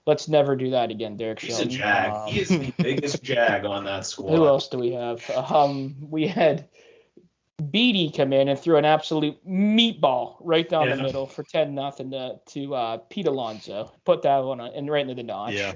Let's never do that again, Derek He's Shelton. a jag. He is the biggest jag on that squad. Who else do we have? We had Beatty come in and threw an absolute meatball right down the middle for 10-0 to Pete Alonso. Put that one right into the notch. Yeah.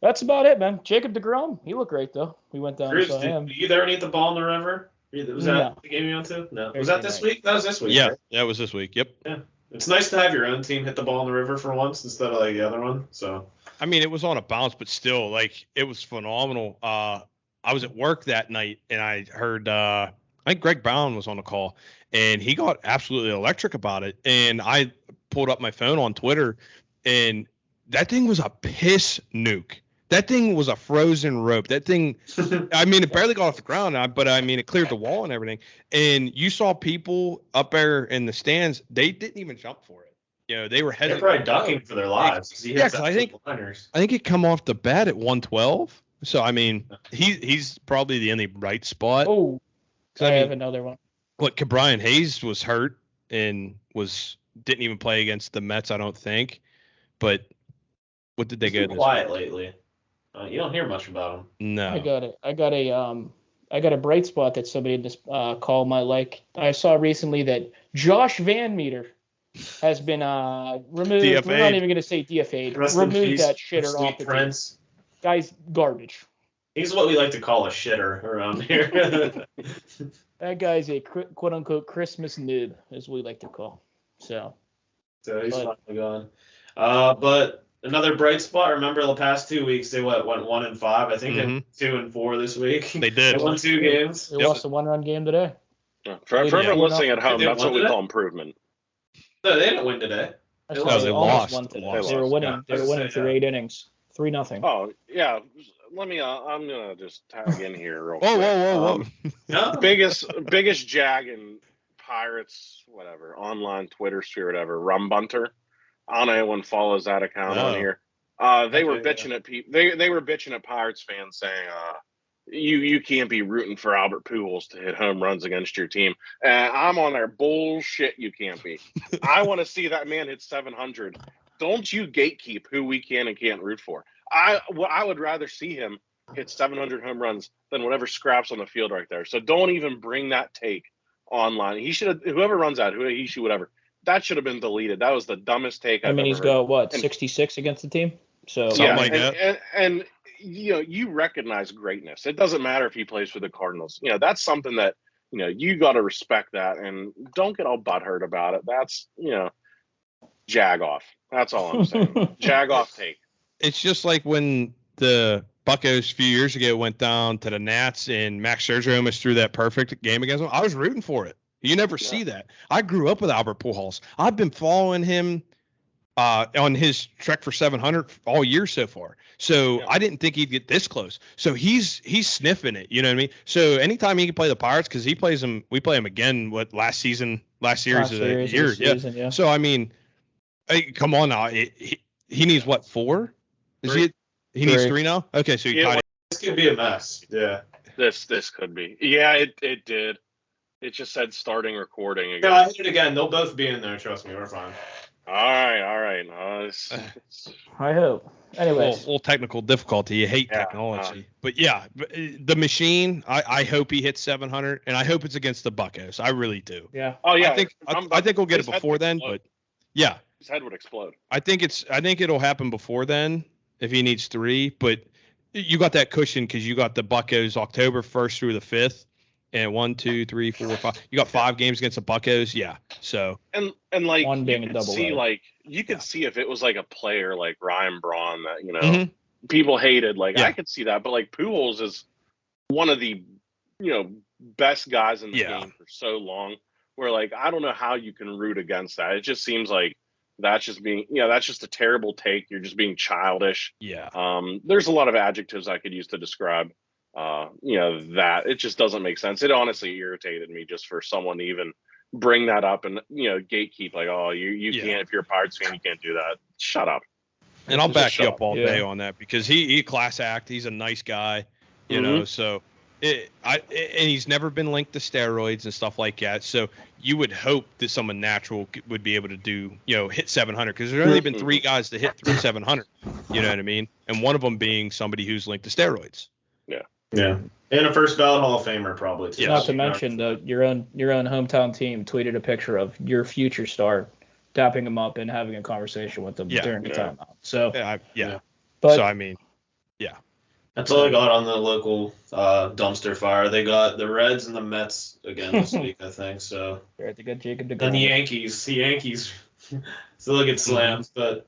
That's about it, man. Jacob DeGrom, he looked great though. We went down. Cruz, did you there eat the ball in the river? Was that the game you went to? No. Was that this week? That was this week. Yeah, right? that was this week. Yep. Yeah. It's nice to have your own team hit the ball in the river for once instead of like the other one. So. I mean, it was on a bounce, but still, like, it was phenomenal. I was at work that night, and I heard I think Greg Brown was on the call, and he got absolutely electric about it. And I pulled up my phone on Twitter, and that thing was a piss nuke. That thing was a frozen rope. That thing, I mean, it barely got off the ground, but I mean, it cleared the wall and everything. And you saw people up there in the stands, they didn't even jump for it. You know, they were hesitant. They're probably ducking for their lives. Yeah, because I think it come off the bat at 112. So I mean, he's probably in the right spot. Oh, I have another one. What, Brian Hayes was hurt and didn't even play against the Mets, I don't think. But what did they go? Quiet lately. You don't hear much about him. No. I got a bright spot that somebody just called my like. I saw recently that Josh Van Meter has been removed. DFA'd. We're not even going to say DFA'd. Removed that shitter off the Prince. team. Guy's garbage. He's what we like to call a shitter around here. That guy's a quote unquote Christmas noob, as we like to call. So he's finally gone. But another bright spot. Remember the past 2 weeks they went 1-5. I think they're 2-4 this week. They did. They won 2 games. They lost a 1-run game today. Yeah. For everyone listening at home, that's what we call improvement. No, they didn't win today. They lost. Won today. They were winning. They were winning through 8 innings. 3-0. Oh yeah. Let me. I'm gonna just tag in here real quick. Whoa. Biggest jag in Pirates, whatever, online Twitter sphere, whatever. Rum Bunter. I don't know anyone follows that account on here. They were bitching at people. They were bitching at Pirates fans saying, you can't be rooting for Albert Pujols to hit home runs against your team. I'm on there. Bullshit, you can't be. I want to see that man hit 700. Don't you gatekeep who we can and can't root for. I would rather see him hit 700 home runs than whatever scraps on the field right there. So don't even bring that take online. He should have, whoever runs out, he should, whatever. That should have been deleted. That was the dumbest take I've ever heard. He's got, what, 66 against the team? So something like that. And you know, you recognize greatness. It doesn't matter if he plays for the Cardinals. You know, that's something that, you know, you got to respect that and don't get all butthurt about it. That's, you know, jag off. That's all I'm saying. Jag off take. It's just like when the Buccos a few years ago went down to the Nats and Max Scherzer almost threw that perfect game against them. I was rooting for it. You never see that. I grew up with Albert Pujols. I've been following him on his trek for 700 all year so far. So I didn't think he'd get this close. So he's sniffing it. You know what I mean? So anytime he can play the Pirates, because we play him again. Last series of the year. Season, yeah. So I mean, hey, come on now. He needs what, 4? Is he? He needs 3 now. Okay, so this could be a mess. Yeah. This could be. Yeah, it did. It just said starting recording again. No, I hit it again. They'll both be in there. Trust me, we're fine. All right. I hope. Anyways, little technical difficulty. You hate technology, but yeah, the machine. I hope he hits 700, and I hope it's against the Buccos. I really do. Yeah. Oh yeah. I think we'll get it before then, but yeah. His head would explode. I think it'll happen before then if he needs 3, but you got that cushion because you got the Buccos October 1st through the 5th. And 1, 2, 3, 4, 5. You got 5 games against the Buccos, yeah. So and like one being a double. See, like you could see if it was like a player like Ryan Braun that, you know, people hated. Like I could see that, but like Pujols is one of the, you know, best guys in the game for so long. Where like I don't know how you can root against that. It just seems like that's just being, you know, that's just a terrible take. You're just being childish. Yeah. There's a lot of adjectives I could use to describe. You know, that it just doesn't make sense. It honestly irritated me just for someone to even bring that up and, you know, gatekeep like, oh, you can't, if you're a Pirates fan, you can't do that. Shut up. And I'll back you up all day on that because he class act. He's a nice guy, you know, so And he's never been linked to steroids and stuff like that. So you would hope that someone natural would be able to do, hit 700, because there's only been 3 guys to hit through 700. You know what I mean? And one of them being somebody who's linked to steroids. Yeah. Yeah. And a first ballot Hall of Famer probably too. Yes. Not to mention your own hometown team tweeted a picture of your future star, tapping him up and having a conversation with him during the timeout. So But so I mean, that's all I got on the local dumpster fire. They got the Reds and the Mets again this week, I think. So they're to get Jacob and the Yankees still get slammed. But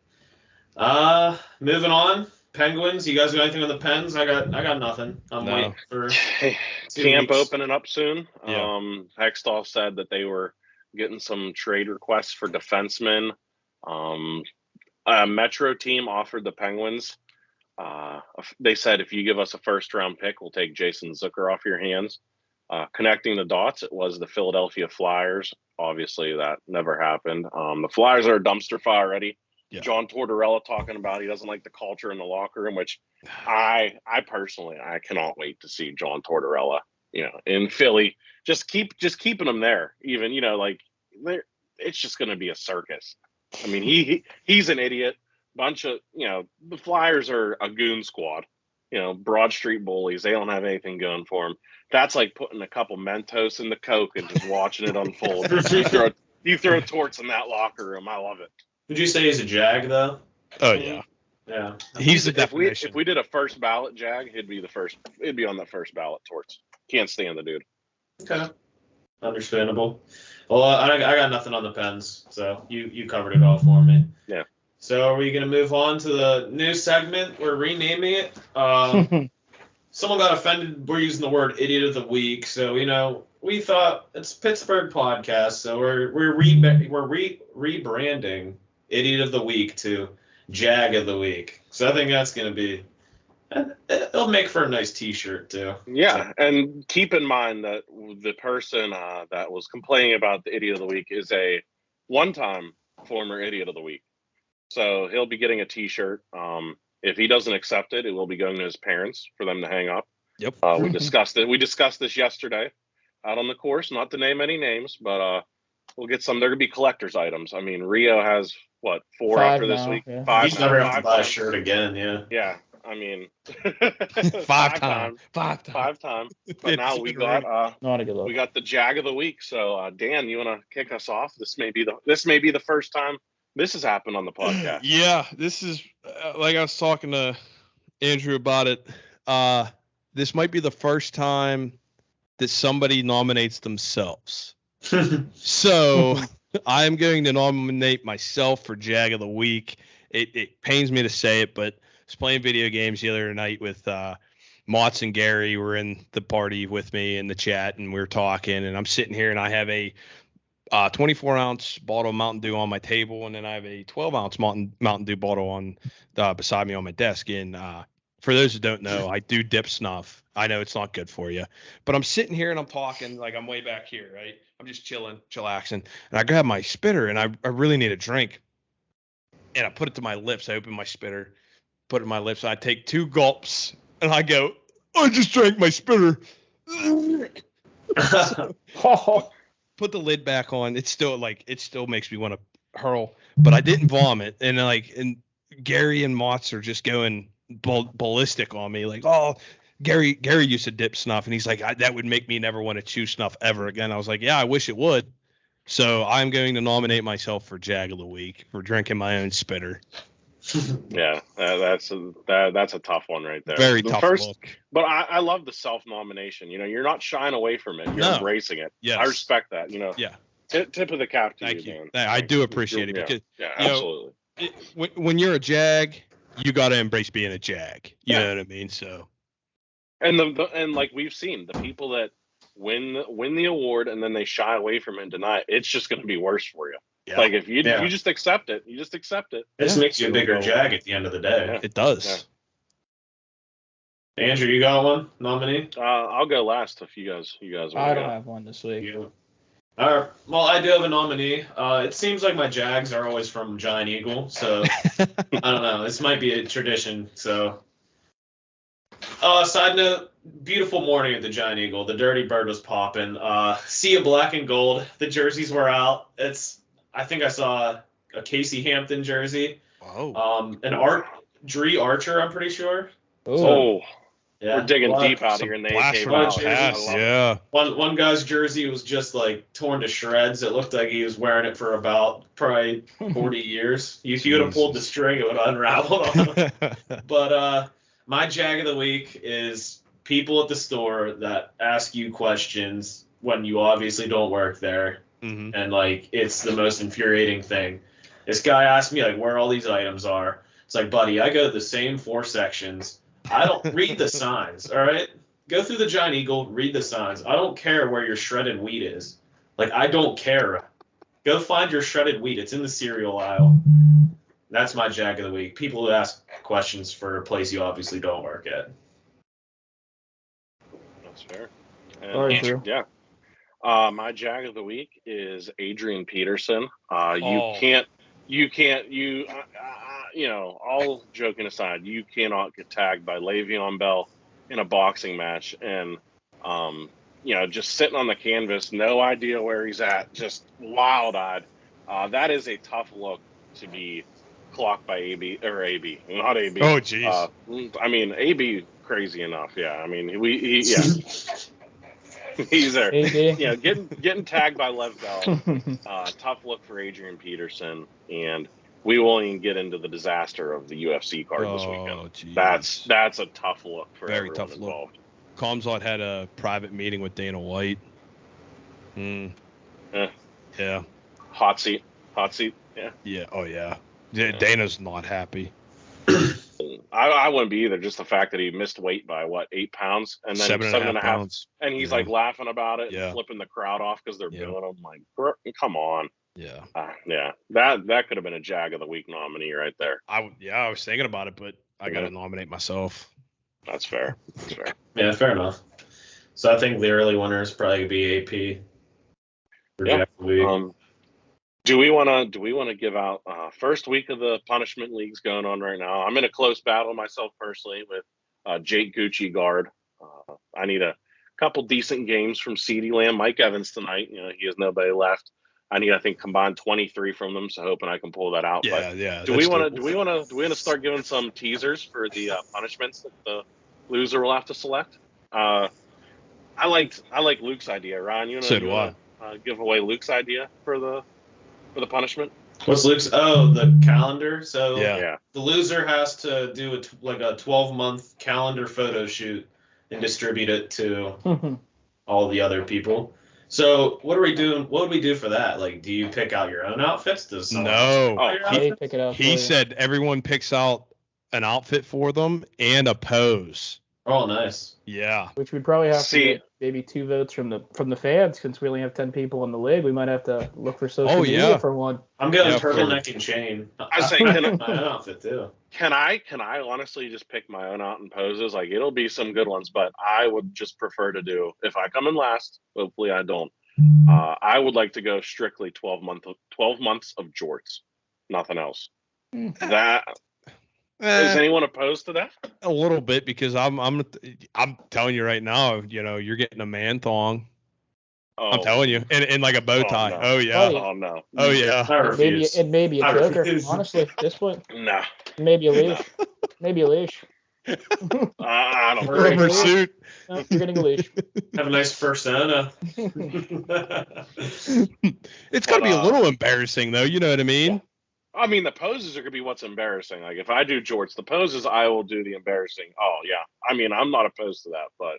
moving on. Penguins, you guys got anything on the Pens? I got nothing. I'm waiting for camp weeks. opening up soon. Yeah. Hextall said that they were getting some trade requests for defensemen. A Metro team offered the Penguins. They said, if you give us a first-round pick, we'll take Jason Zucker off your hands. Connecting the dots, it was the Philadelphia Flyers. Obviously, that never happened. The Flyers are a dumpster fire already. Yeah. John Tortorella talking about he doesn't like the culture in the locker room, which I personally, I cannot wait to see John Tortorella, in Philly. Just keeping him there, even, it's just going to be a circus. I mean, he's an idiot. Bunch of, the Flyers are a goon squad, Broad Street bullies. They don't have anything going for them. That's like putting a couple Mentos in the Coke and just watching it unfold. you throw torts in that locker room. I love it. Would you say he's a Jag, though? Oh, yeah. Yeah. He's the definition. If we did a first ballot Jag, it'd be on the first ballot torts. Can't stand the dude. Okay. Understandable. Well, I got nothing on the Pens, so you covered it all for me. Yeah. So are we going to move on to the new segment? We're renaming it. Someone got offended. We're using the word idiot of the week. So, we thought it's Pittsburgh podcast. So we're rebranding idiot of the week to Jag of the week. So I think that's going to be, it'll make for a nice t-shirt too. Yeah. So. And keep in mind that the person that was complaining about the idiot of the week is a one-time former idiot of the week. So he'll be getting a t-shirt. If he doesn't accept it, it will be going to his parents for them to hang up. Yep. We discussed it. We discussed this yesterday out on the course, not to name any names, but we'll get some. They're going to be collector's items. I mean, Rio has, 4 after this week? Yeah. 5. He's never have to buy a shirt again, yeah. Yeah. I mean, 5 times. But now we got not a good look. We got the Jag of the week. So Dan, you want to kick us off? This may be the first time this has happened on the podcast. Yeah, this is like I was talking to Andrew about it. This might be the first time that somebody nominates themselves. So I'm going to nominate myself for Jag of the Week. It pains me to say it, but I was playing video games the other night with Motts and Gary were in the party with me in the chat, and we were talking, and I'm sitting here and I have a 24-ounce bottle of Mountain Dew on my table, and then I have a 12-ounce Mountain Dew bottle on beside me on my desk. And for those who don't know, I do dip snuff. I know it's not good for you, but I'm sitting here and I'm talking like I'm way back here, right? I'm just chilling, chillaxing, and I grab my spitter and I really need a drink, and I put it to my lips. I open my spitter, put it in my lips, and I take 2 gulps, and I go, I just drank my spitter. Put the lid back on. It still makes me want to hurl, but I didn't vomit. And Gary and Motts are just going ballistic on me. Like, oh, Gary used to dip snuff, and he's like, that would make me never want to chew snuff ever again. I was like, yeah, I wish it would. So I'm going to nominate myself for Jag of the Week for drinking my own spitter. Yeah, that's a tough one right there. Very tough look. But I love the self-nomination. You're not shying away from it. You're embracing it. Yes. I respect that. Yeah. Tip of the cap to Thank you, you. man. I do appreciate it because absolutely. When you're a Jag, you got to embrace being a Jag. You know what I mean? So. And and like we've seen, the people that win the award and then they shy away from it and deny it, it's just going to be worse for you. Yeah. Like if you just accept it, you just accept it. This makes you a bigger Jag at the end of the day. Yeah. It does. Yeah. Andrew, you got one nominee? I'll go last if you guys. I don't have one this week. Yeah. All right. Well, I do have a nominee. It seems like my Jags are always from Giant Eagle, so I don't know. This might be a tradition. So Side note, beautiful morning at the Giant Eagle. The Dirty Bird was popping. Sea of black and gold. The jerseys were out. I think I saw a Casey Hampton jersey. Oh. An Dree Archer, I'm pretty sure. Oh, Yeah. we're digging Well, deep out Some here in the blast AK from the Valley. past, I love it. yeah. One guy's jersey was just like torn to shreds. It looked like he was wearing it for about probably 40 years. If you would have pulled the Jesus. string, it would have unraveled on him. But my jag of the week is people at the store that ask you questions when you obviously don't work there, Mhm. and like it's the most infuriating thing. This guy asked me like where all these items are. It's like, buddy, I go to the same 4 sections. I don't read the signs, all right? Go through the Giant Eagle, read the signs. I don't care where your shredded wheat is. Like, I don't care. Go find your shredded wheat. It's in the cereal aisle. That's my jag of the week. People who ask questions for a place you obviously don't work at. That's fair. Very true. Yeah. My jag of the week is Adrian Peterson. Oh. All joking aside, you cannot get tagged by Le'Veon Bell in a boxing match and, just sitting on the canvas, no idea where he's at, just wild-eyed. That is a tough look to be clocked by AB, not AB. Oh, jeez. AB crazy enough. Yeah. I mean, he's there. Getting tagged by Lev Bell. Tough look for Adrian Peterson, and we won't even get into the disaster of the UFC card this weekend. Geez. That's a tough look for Very everyone tough involved. look. Comzot had a private meeting with Dana White. Yeah. Hot seat. Yeah. Yeah. Oh, yeah. Dana's not happy. I wouldn't be either. Just the fact that he missed weight by 8 pounds, and then 7.5 pounds, and he's like laughing about it, Yeah. and flipping the crowd off because they're booing him. Like, come on. Yeah. That could have been a Jag of the Week nominee right there. I was thinking about it, but I got to nominate myself. That's fair. Yeah, fair enough. So I think the early winner is probably going to be AP. For Yeah. jag of the week. Do we want to give out first week of the punishment leagues going on right now? I'm in a close battle myself personally with Jake Gucci guard. I need a couple decent games from CeeDee Lamb, Mike Evans tonight. He has nobody left. I think combined 23 from them, so hoping I can pull that out. Yeah. Do we want to start giving some teasers for the punishments that the loser will have to select? I like Luke's idea, Ryan. You want to give away Luke's idea for the punishment? What's Luke's? Oh, the calendar. So Yeah. the loser has to do a 12-month calendar photo shoot and distribute it to all the other people. So what are we doing? What would we do for that? Like, do you pick out your own outfits? Does someone No. buy your He outfits? pick it up. He said everyone picks out an outfit for them and a pose. Oh, nice. Yeah. Which we'd probably have to get maybe 2 votes from the fans, since we only have 10 people in the league. We might have to look for social media for one. I'm going turtleneck and chain. I was saying, my own outfit too. Can I honestly just pick my own out and poses? Like, it'll be some good ones, but I would just prefer to do, if I come in last, hopefully I don't. I would like to go strictly 12 months of jorts, nothing else. That. Is anyone opposed to that? A little bit, because I'm telling you right now, you're getting a man thong. Oh. I'm telling you, and like a bow tie. No. Oh yeah. Oh no. Oh yeah. I refuse. It may be a I joker. refuse. Honestly, at this point, No. maybe a leash. Maybe a leash. I don't Right. Rubber suit. No, you're getting a leash. Have a nice persona. It's got to be a little embarrassing though. You know what I mean? I mean, the poses are going to be what's embarrassing. Like, if I do jorts, the poses, I will do the embarrassing. Oh, yeah. I mean, I'm not opposed to that, but,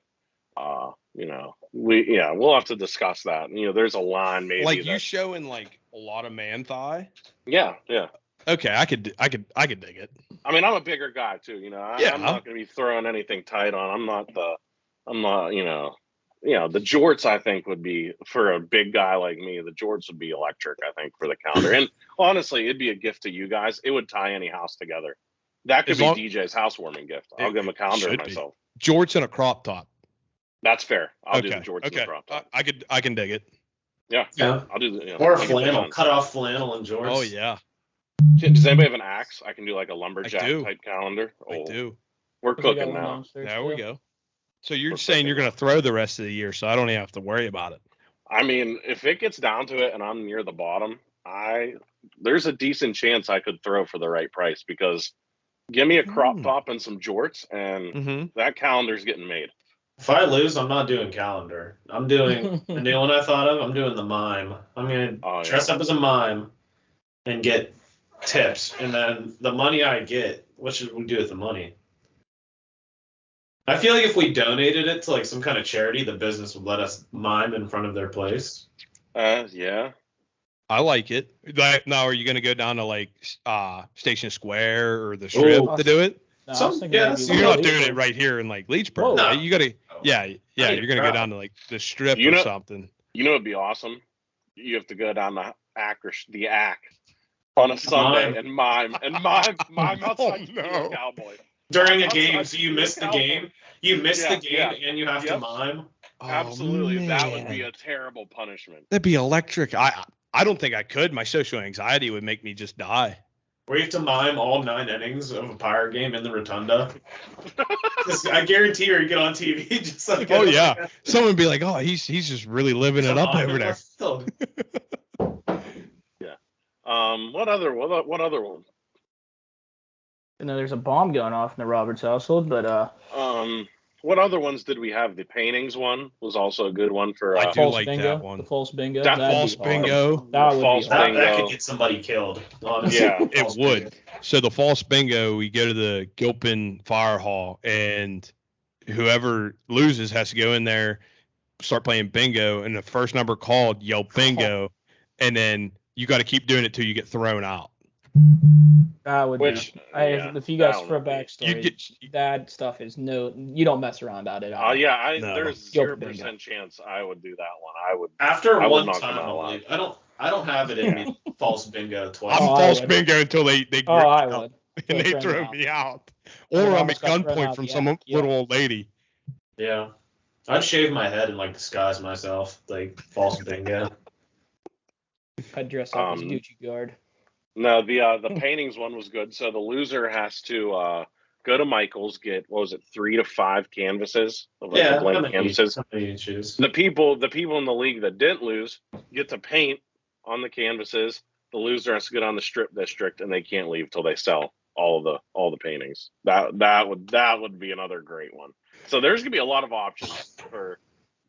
we'll have to discuss that. There's a line maybe. Like, you showing, like, a lot of man thigh? Yeah. Okay, I could dig it. I mean, I'm a bigger guy, too. I'm not going to be throwing anything tight on. I'm not, the jorts, I think, would be, for a big guy like me, the jorts would be electric, I think, for the calendar. And honestly, it'd be a gift to you guys. It would tie any house together. That could be DJ's housewarming gift. I'll give him a calendar myself. Jorts and a crop top. That's fair. I'll do the jorts and the crop top. I can dig it. Yeah. I'll do the. Or a flannel, cut off flannel and jorts. Oh yeah. Does anybody have an axe? I can do like a lumberjack type calendar. I do. We're What you got cooking on now. Youngsters, There we too? go. So you're We're saying you're cooking going to throw the rest of the year, so I don't even have to worry about it. I mean, if it gets down to it and I'm near the bottom, there's a decent chance I could throw for the right price because give me a crop top and some jorts, and Mm-hmm. that calendar's getting made. If I lose, I'm not doing calendar. I'm doing the new one I thought of. I'm doing the mime. I'm gonna dress up as a mime and get tips, and then the money I get, what should we do with the money? I feel like if we donated it to like some kind of charity, the business would let us mime in front of their place. Yeah. I like it. Now, are you going to go down to like Station Square or the Strip to do it? No, I was thinking yeah, maybe some You're not Leech. doing it right here in like Leechburg. Whoa. Right? You got to, yeah. need You're to going to go travel. down to like the Strip You or know- something. You know what'd be awesome? You have to go down the ACK on a Sunday and mime outside no. Tequila Cowboy. During a I'm game, sorry, so you missed the Cowboy. game. You missed the game, Yeah. and you have to Yep. mime. Oh, Absolutely, that would man. be a terrible punishment. That'd be electric. I don't think I could. My social anxiety would make me just die. Where you have to mime all 9 innings of a Pirate game in the Rotunda. I guarantee you get on TV just like. Oh yeah, someone would be like, "Oh, he's just really living it up over there." What other one? And then there's a bomb going off in the Roberts household, but What other ones did we have? The paintings one was also a good one for. I do false like bingo. that one. The false bingo. That that'd false be bingo. awesome. That would False be That, awesome. bingo. that could get somebody killed. Honestly. Yeah. It would. So the false bingo, we go to the Gilpin Fire Hall, and whoever loses has to go in there, start playing bingo, and the first number called, yell bingo, and then you got to keep doing it till you get thrown out. That would Which, be. yeah, If you guys that for a would be- backstory, that stuff is you don't mess around about it. Yeah, No. there's Guilt 0% chance I would do that one. I would. After I would one knock time, them out I alive. believe. I don't have it in me. False bingo twice. I'm Oh, I false would. bingo until they Oh, I out would. and they Throw me throw out. me out, I or I'm at almost got thrown gunpoint out, from yeah. some Yeah. little old lady. Yeah. I'd shave my head and like disguise myself, like false bingo. I'd dress up as Um, Gucci guard. No, the paintings one was good. So the loser has to go to Michael's, get 3 to 5 canvases of like the blank canvases. How many you choose? The people in the league that didn't lose get to paint on the canvases. The loser has to go down the strip district, and they can't leave till they sell all the paintings. That would be another great one. So there's gonna be a lot of options for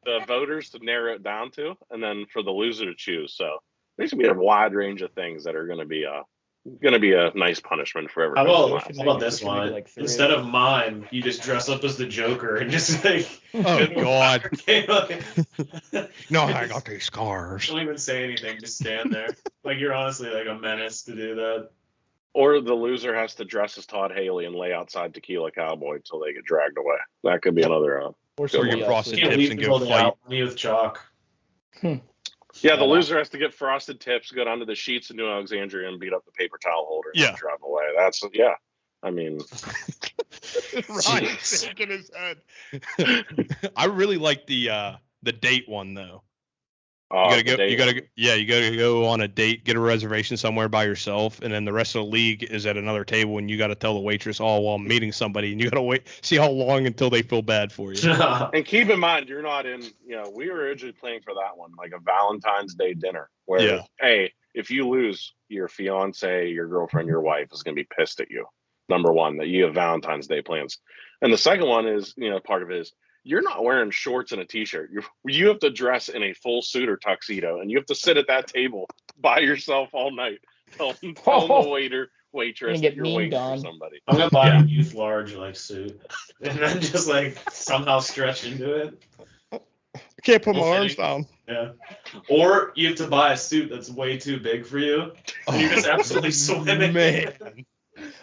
the voters to narrow it down to, and then for the loser to choose. So there's gonna be a wide range of things that are gonna be a nice punishment for How everybody. about this should make one? like 3. Instead of mime, you just dress up as the Joker and just like. Oh God! Don't No, I got these scars. even say anything. Just stand there. Like you're honestly like a menace to do that. Or the loser has to dress as Todd Haley and lay outside Tequila Cowboy until they get dragged away. That could be another. Or Or somebody get else frosted would. Can't tips leave and until go they fight. out me with chalk. Yeah, the loser has to get frosted tips, go down to the sheets in New Alexandria and beat up the paper towel holder and Yeah. drive away. I mean, Ryan shaking his head. I really like the date one though. You gotta go on a date, get a reservation somewhere by yourself, and then the rest of the league is at another table, and you got to tell the waitress, "Oh, well, I'm meeting somebody," and you got to wait, see how long until they feel bad for you. And keep in mind, you're not in, we were originally playing for that one, like a Valentine's Day dinner where, hey, if you lose, your fiance, your girlfriend, your wife is going to be pissed at you. Number one, that you have Valentine's Day plans. And the second one is, part of it is, you're not wearing shorts and a t-shirt. You have to dress in a full suit or tuxedo, and you have to sit at that table by yourself all night. Tell the waitress get that you're memed waiting on. for somebody. I'm gonna buy a youth large like suit, and then just like somehow stretch into it. I can't put my Okay. arms down. Yeah. Or you have to buy a suit that's way too big for you, and you're just absolutely swimming. Man.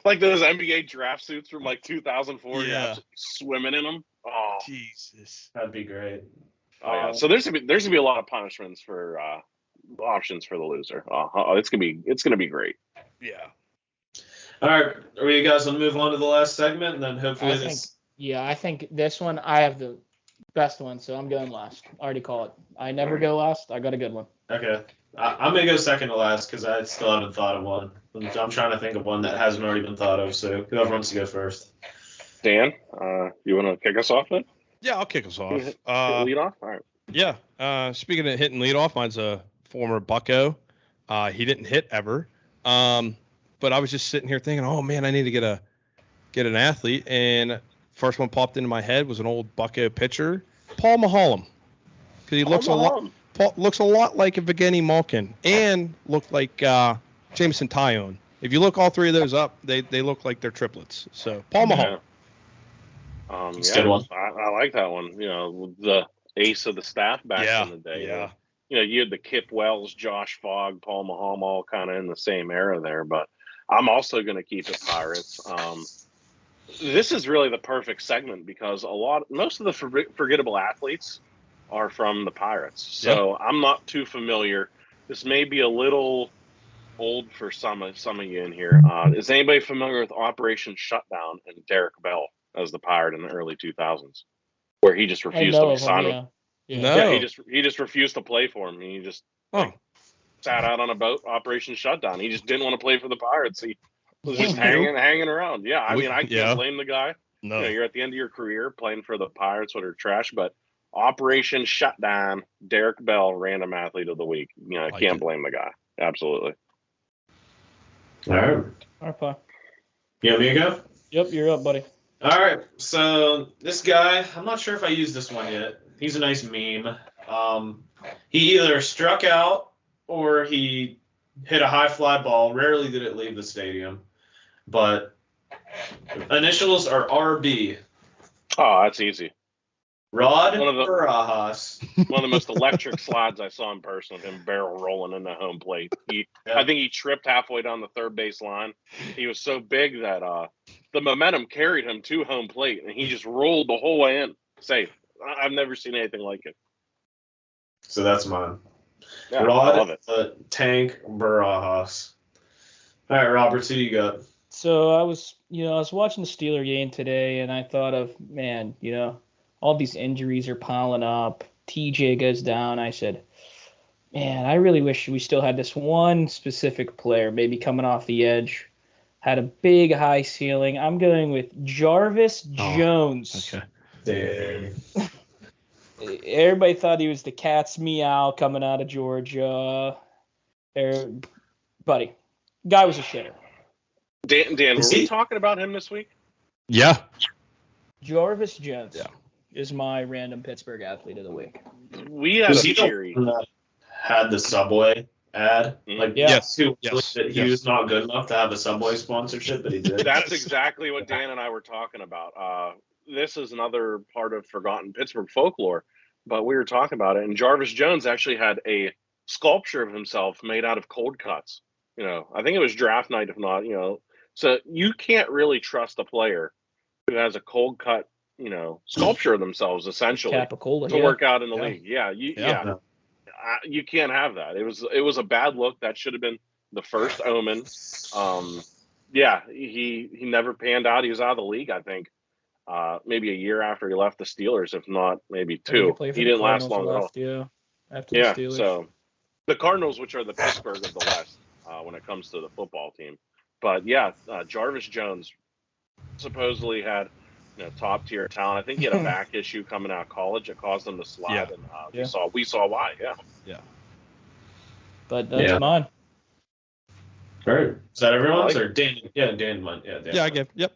Like those NBA draft suits from like 2004. You're Yeah. absolutely swimming in them. Oh, Jesus. That'd be great. yeah. So there's gonna be a lot of punishments for options for the loser. It's gonna be great. Yeah. All right, are you guys gonna move on to the last segment, and then hopefully I think this one I have the best one, so I'm going last. I already call it. I never go last. I got a good one. Okay. I'm gonna go second to last because I still haven't thought of one. I'm trying to think of one that hasn't already been thought of. So whoever wants to go first. Dan, you want to kick us off then? Yeah, I'll kick us off. Hit lead off? All right. Yeah. Speaking of hitting lead off, mine's a former Bucko. He didn't hit ever. But I was just sitting here thinking, oh man, I need to get an athlete. And first one popped into my head was an old Bucko pitcher, Paul Maholm, because he looks a lot like a Evgeny Malkin and looked like Jameson Taillon. If you look all three of those up, they look like they're triplets. So Paul Maholm. It's a good one. I like that one. You know, the ace of the staff back in the day. Yeah. You know, you had the Kip Wells, Josh Fogg, Paul Maholm all kind of in the same era there. But I'm also going to keep it Pirates. This is really the perfect segment because most of the forgettable athletes are from the Pirates. So I'm not too familiar. This may be a little old for some of you in here. Is anybody familiar with Operation Shutdown and Derek Bell as the Pirate in the early 2000s, where he just refused to sign him? Yeah. Yeah, he just refused to play for him. He just sat out on a boat. Operation Shutdown. He just didn't want to play for the Pirates. He was just hanging around. Yeah, I mean, I can't blame the guy. No. You know, you're at the end of your career playing for the Pirates, what are trash, but Operation Shutdown, Derek Bell, random athlete of the week. You know, I can't blame the guy. Absolutely. All right. All right, Pa. You want me to go? Yep, you're up, buddy. All right. So this guy, I'm not sure if I used this one yet. He's a nice meme. He either struck out or he hit a high fly ball. Rarely did it leave the stadium. But initials are RB. Oh, that's easy. Rod Barajas. One of the most electric slides I saw in person of him barrel rolling into home plate. I think he tripped halfway down the third base line. He was so big that the momentum carried him to home plate, and he just rolled the whole way in. Safe. I've never seen anything like it. So that's mine. Yeah, Rod I love it. Tank Barajas. All right, Robert, who you got? So I was watching the Steeler game today, and I thought of, man, all these injuries are piling up. TJ goes down. I said, man, I really wish we still had this one specific player, maybe coming off the edge, had a big high ceiling. I'm going with Jarvis Jones. Okay. Dang. Everybody thought he was the cat's meow coming out of Georgia. Buddy, guy was a shitter. Dan, were we talking about him this week? Yeah. Jarvis Jones is my random Pittsburgh athlete of the week. We had a theory. Had the Subway ad. Like, yes. He was not good enough to have a Subway sponsorship, but he did. That's exactly what Dan and I were talking about. This is another part of forgotten Pittsburgh folklore, but we were talking about it. And Jarvis Jones actually had a sculpture of himself made out of cold cuts. I think it was draft night, if not, So you can't really trust a player who has a cold cut, sculpture of themselves essentially to work out in the league. You can't have that. It was a bad look. That should have been the first omen. He never panned out. He was out of the league, I think. Maybe a year after he left the Steelers, if not maybe two. He didn't last long at all. After the Steelers. So the Cardinals, which are the Pittsburgh of the West when it comes to the football team. But Jarvis Jones supposedly had top tier talent. I think he had a back issue coming out of college that caused him to slide, and we saw why. Yeah. But that's mine. All right. Is that everyone's or Dan? Yeah, Dan mine. Yeah, Dan. Yeah, I get. Yep.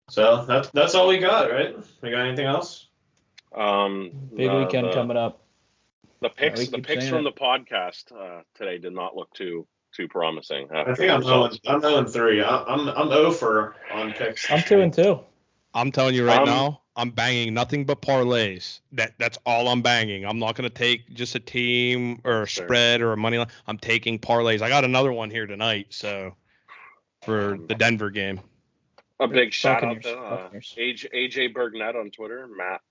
So that's all we got, right? We got anything else? Big weekend coming up. The picks from the podcast today did not look too promising. I think I'm 0-3. I'm 0 for on picks. I'm 2-2. I'm telling you right now, I'm banging nothing but parlays. That's all I'm banging. I'm not going to take just a team or a spread or a money line. I'm taking parlays. I got another one here tonight, so for the Denver game. A big shout out to AJ Bergnet on Twitter, Matt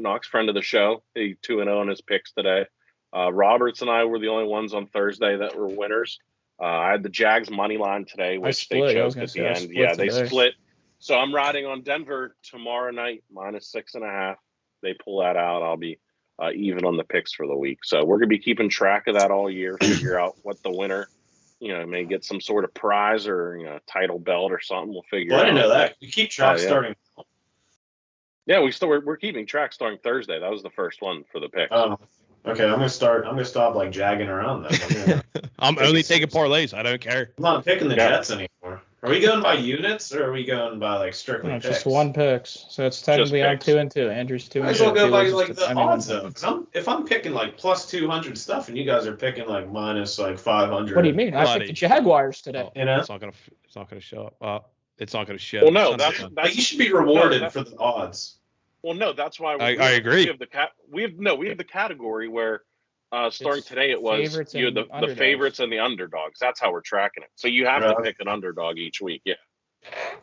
Knox, friend of the show. He 2-0 on his picks today. Roberts and I were the only ones on Thursday that were winners. I had the Jags money line today, which they choked at the end. Yeah, they split. So I'm riding on Denver tomorrow night, -6.5. They pull that out. I'll be even on the picks for the week. So we're going to be keeping track of that all year, figure out what the winner may get some sort of prize or title belt or something. We'll figure Well, it I out. didn't know that. You keep track yeah. starting. Yeah, we're keeping track starting Thursday. That was the first one for the picks. Oh, okay. I'm gonna stop like jagging around then. I'm only taking parlays. I don't care. I'm not picking the Jets anymore. Are we going by units or are we going by like strictly picks? Just one picks. So it's technically I'm 2-2. Andrew's 2-2. Might as well go by Taylor's like the odds though. Because if I'm picking like plus 200 stuff and you guys are picking like minus like 500. What do you mean? I picked the Jaguars today. Oh, it's not gonna show up. It's not gonna show. Well, no, that's like you should be rewarded for the odds. Well, no, that's why I agree. We have the category where starting today it was the favorites and the underdogs. That's how we're tracking it. So you have to pick an underdog each week. Yeah.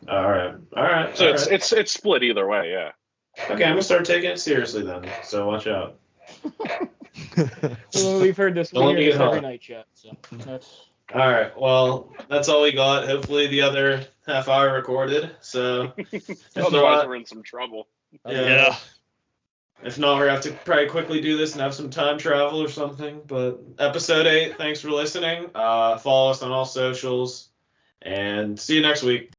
All right. So it's split either way. Yeah. Okay, I'm gonna start taking it seriously then. So watch out. Well, we've heard this every night, Chet. So that's. All right. Well, that's all we got. Hopefully the other half hour recorded. So otherwise we're in some trouble. Yeah. If not, we're gonna have to probably quickly do this and have some time travel or something. But episode 8. Thanks for listening. Follow us on all socials, and see you next week.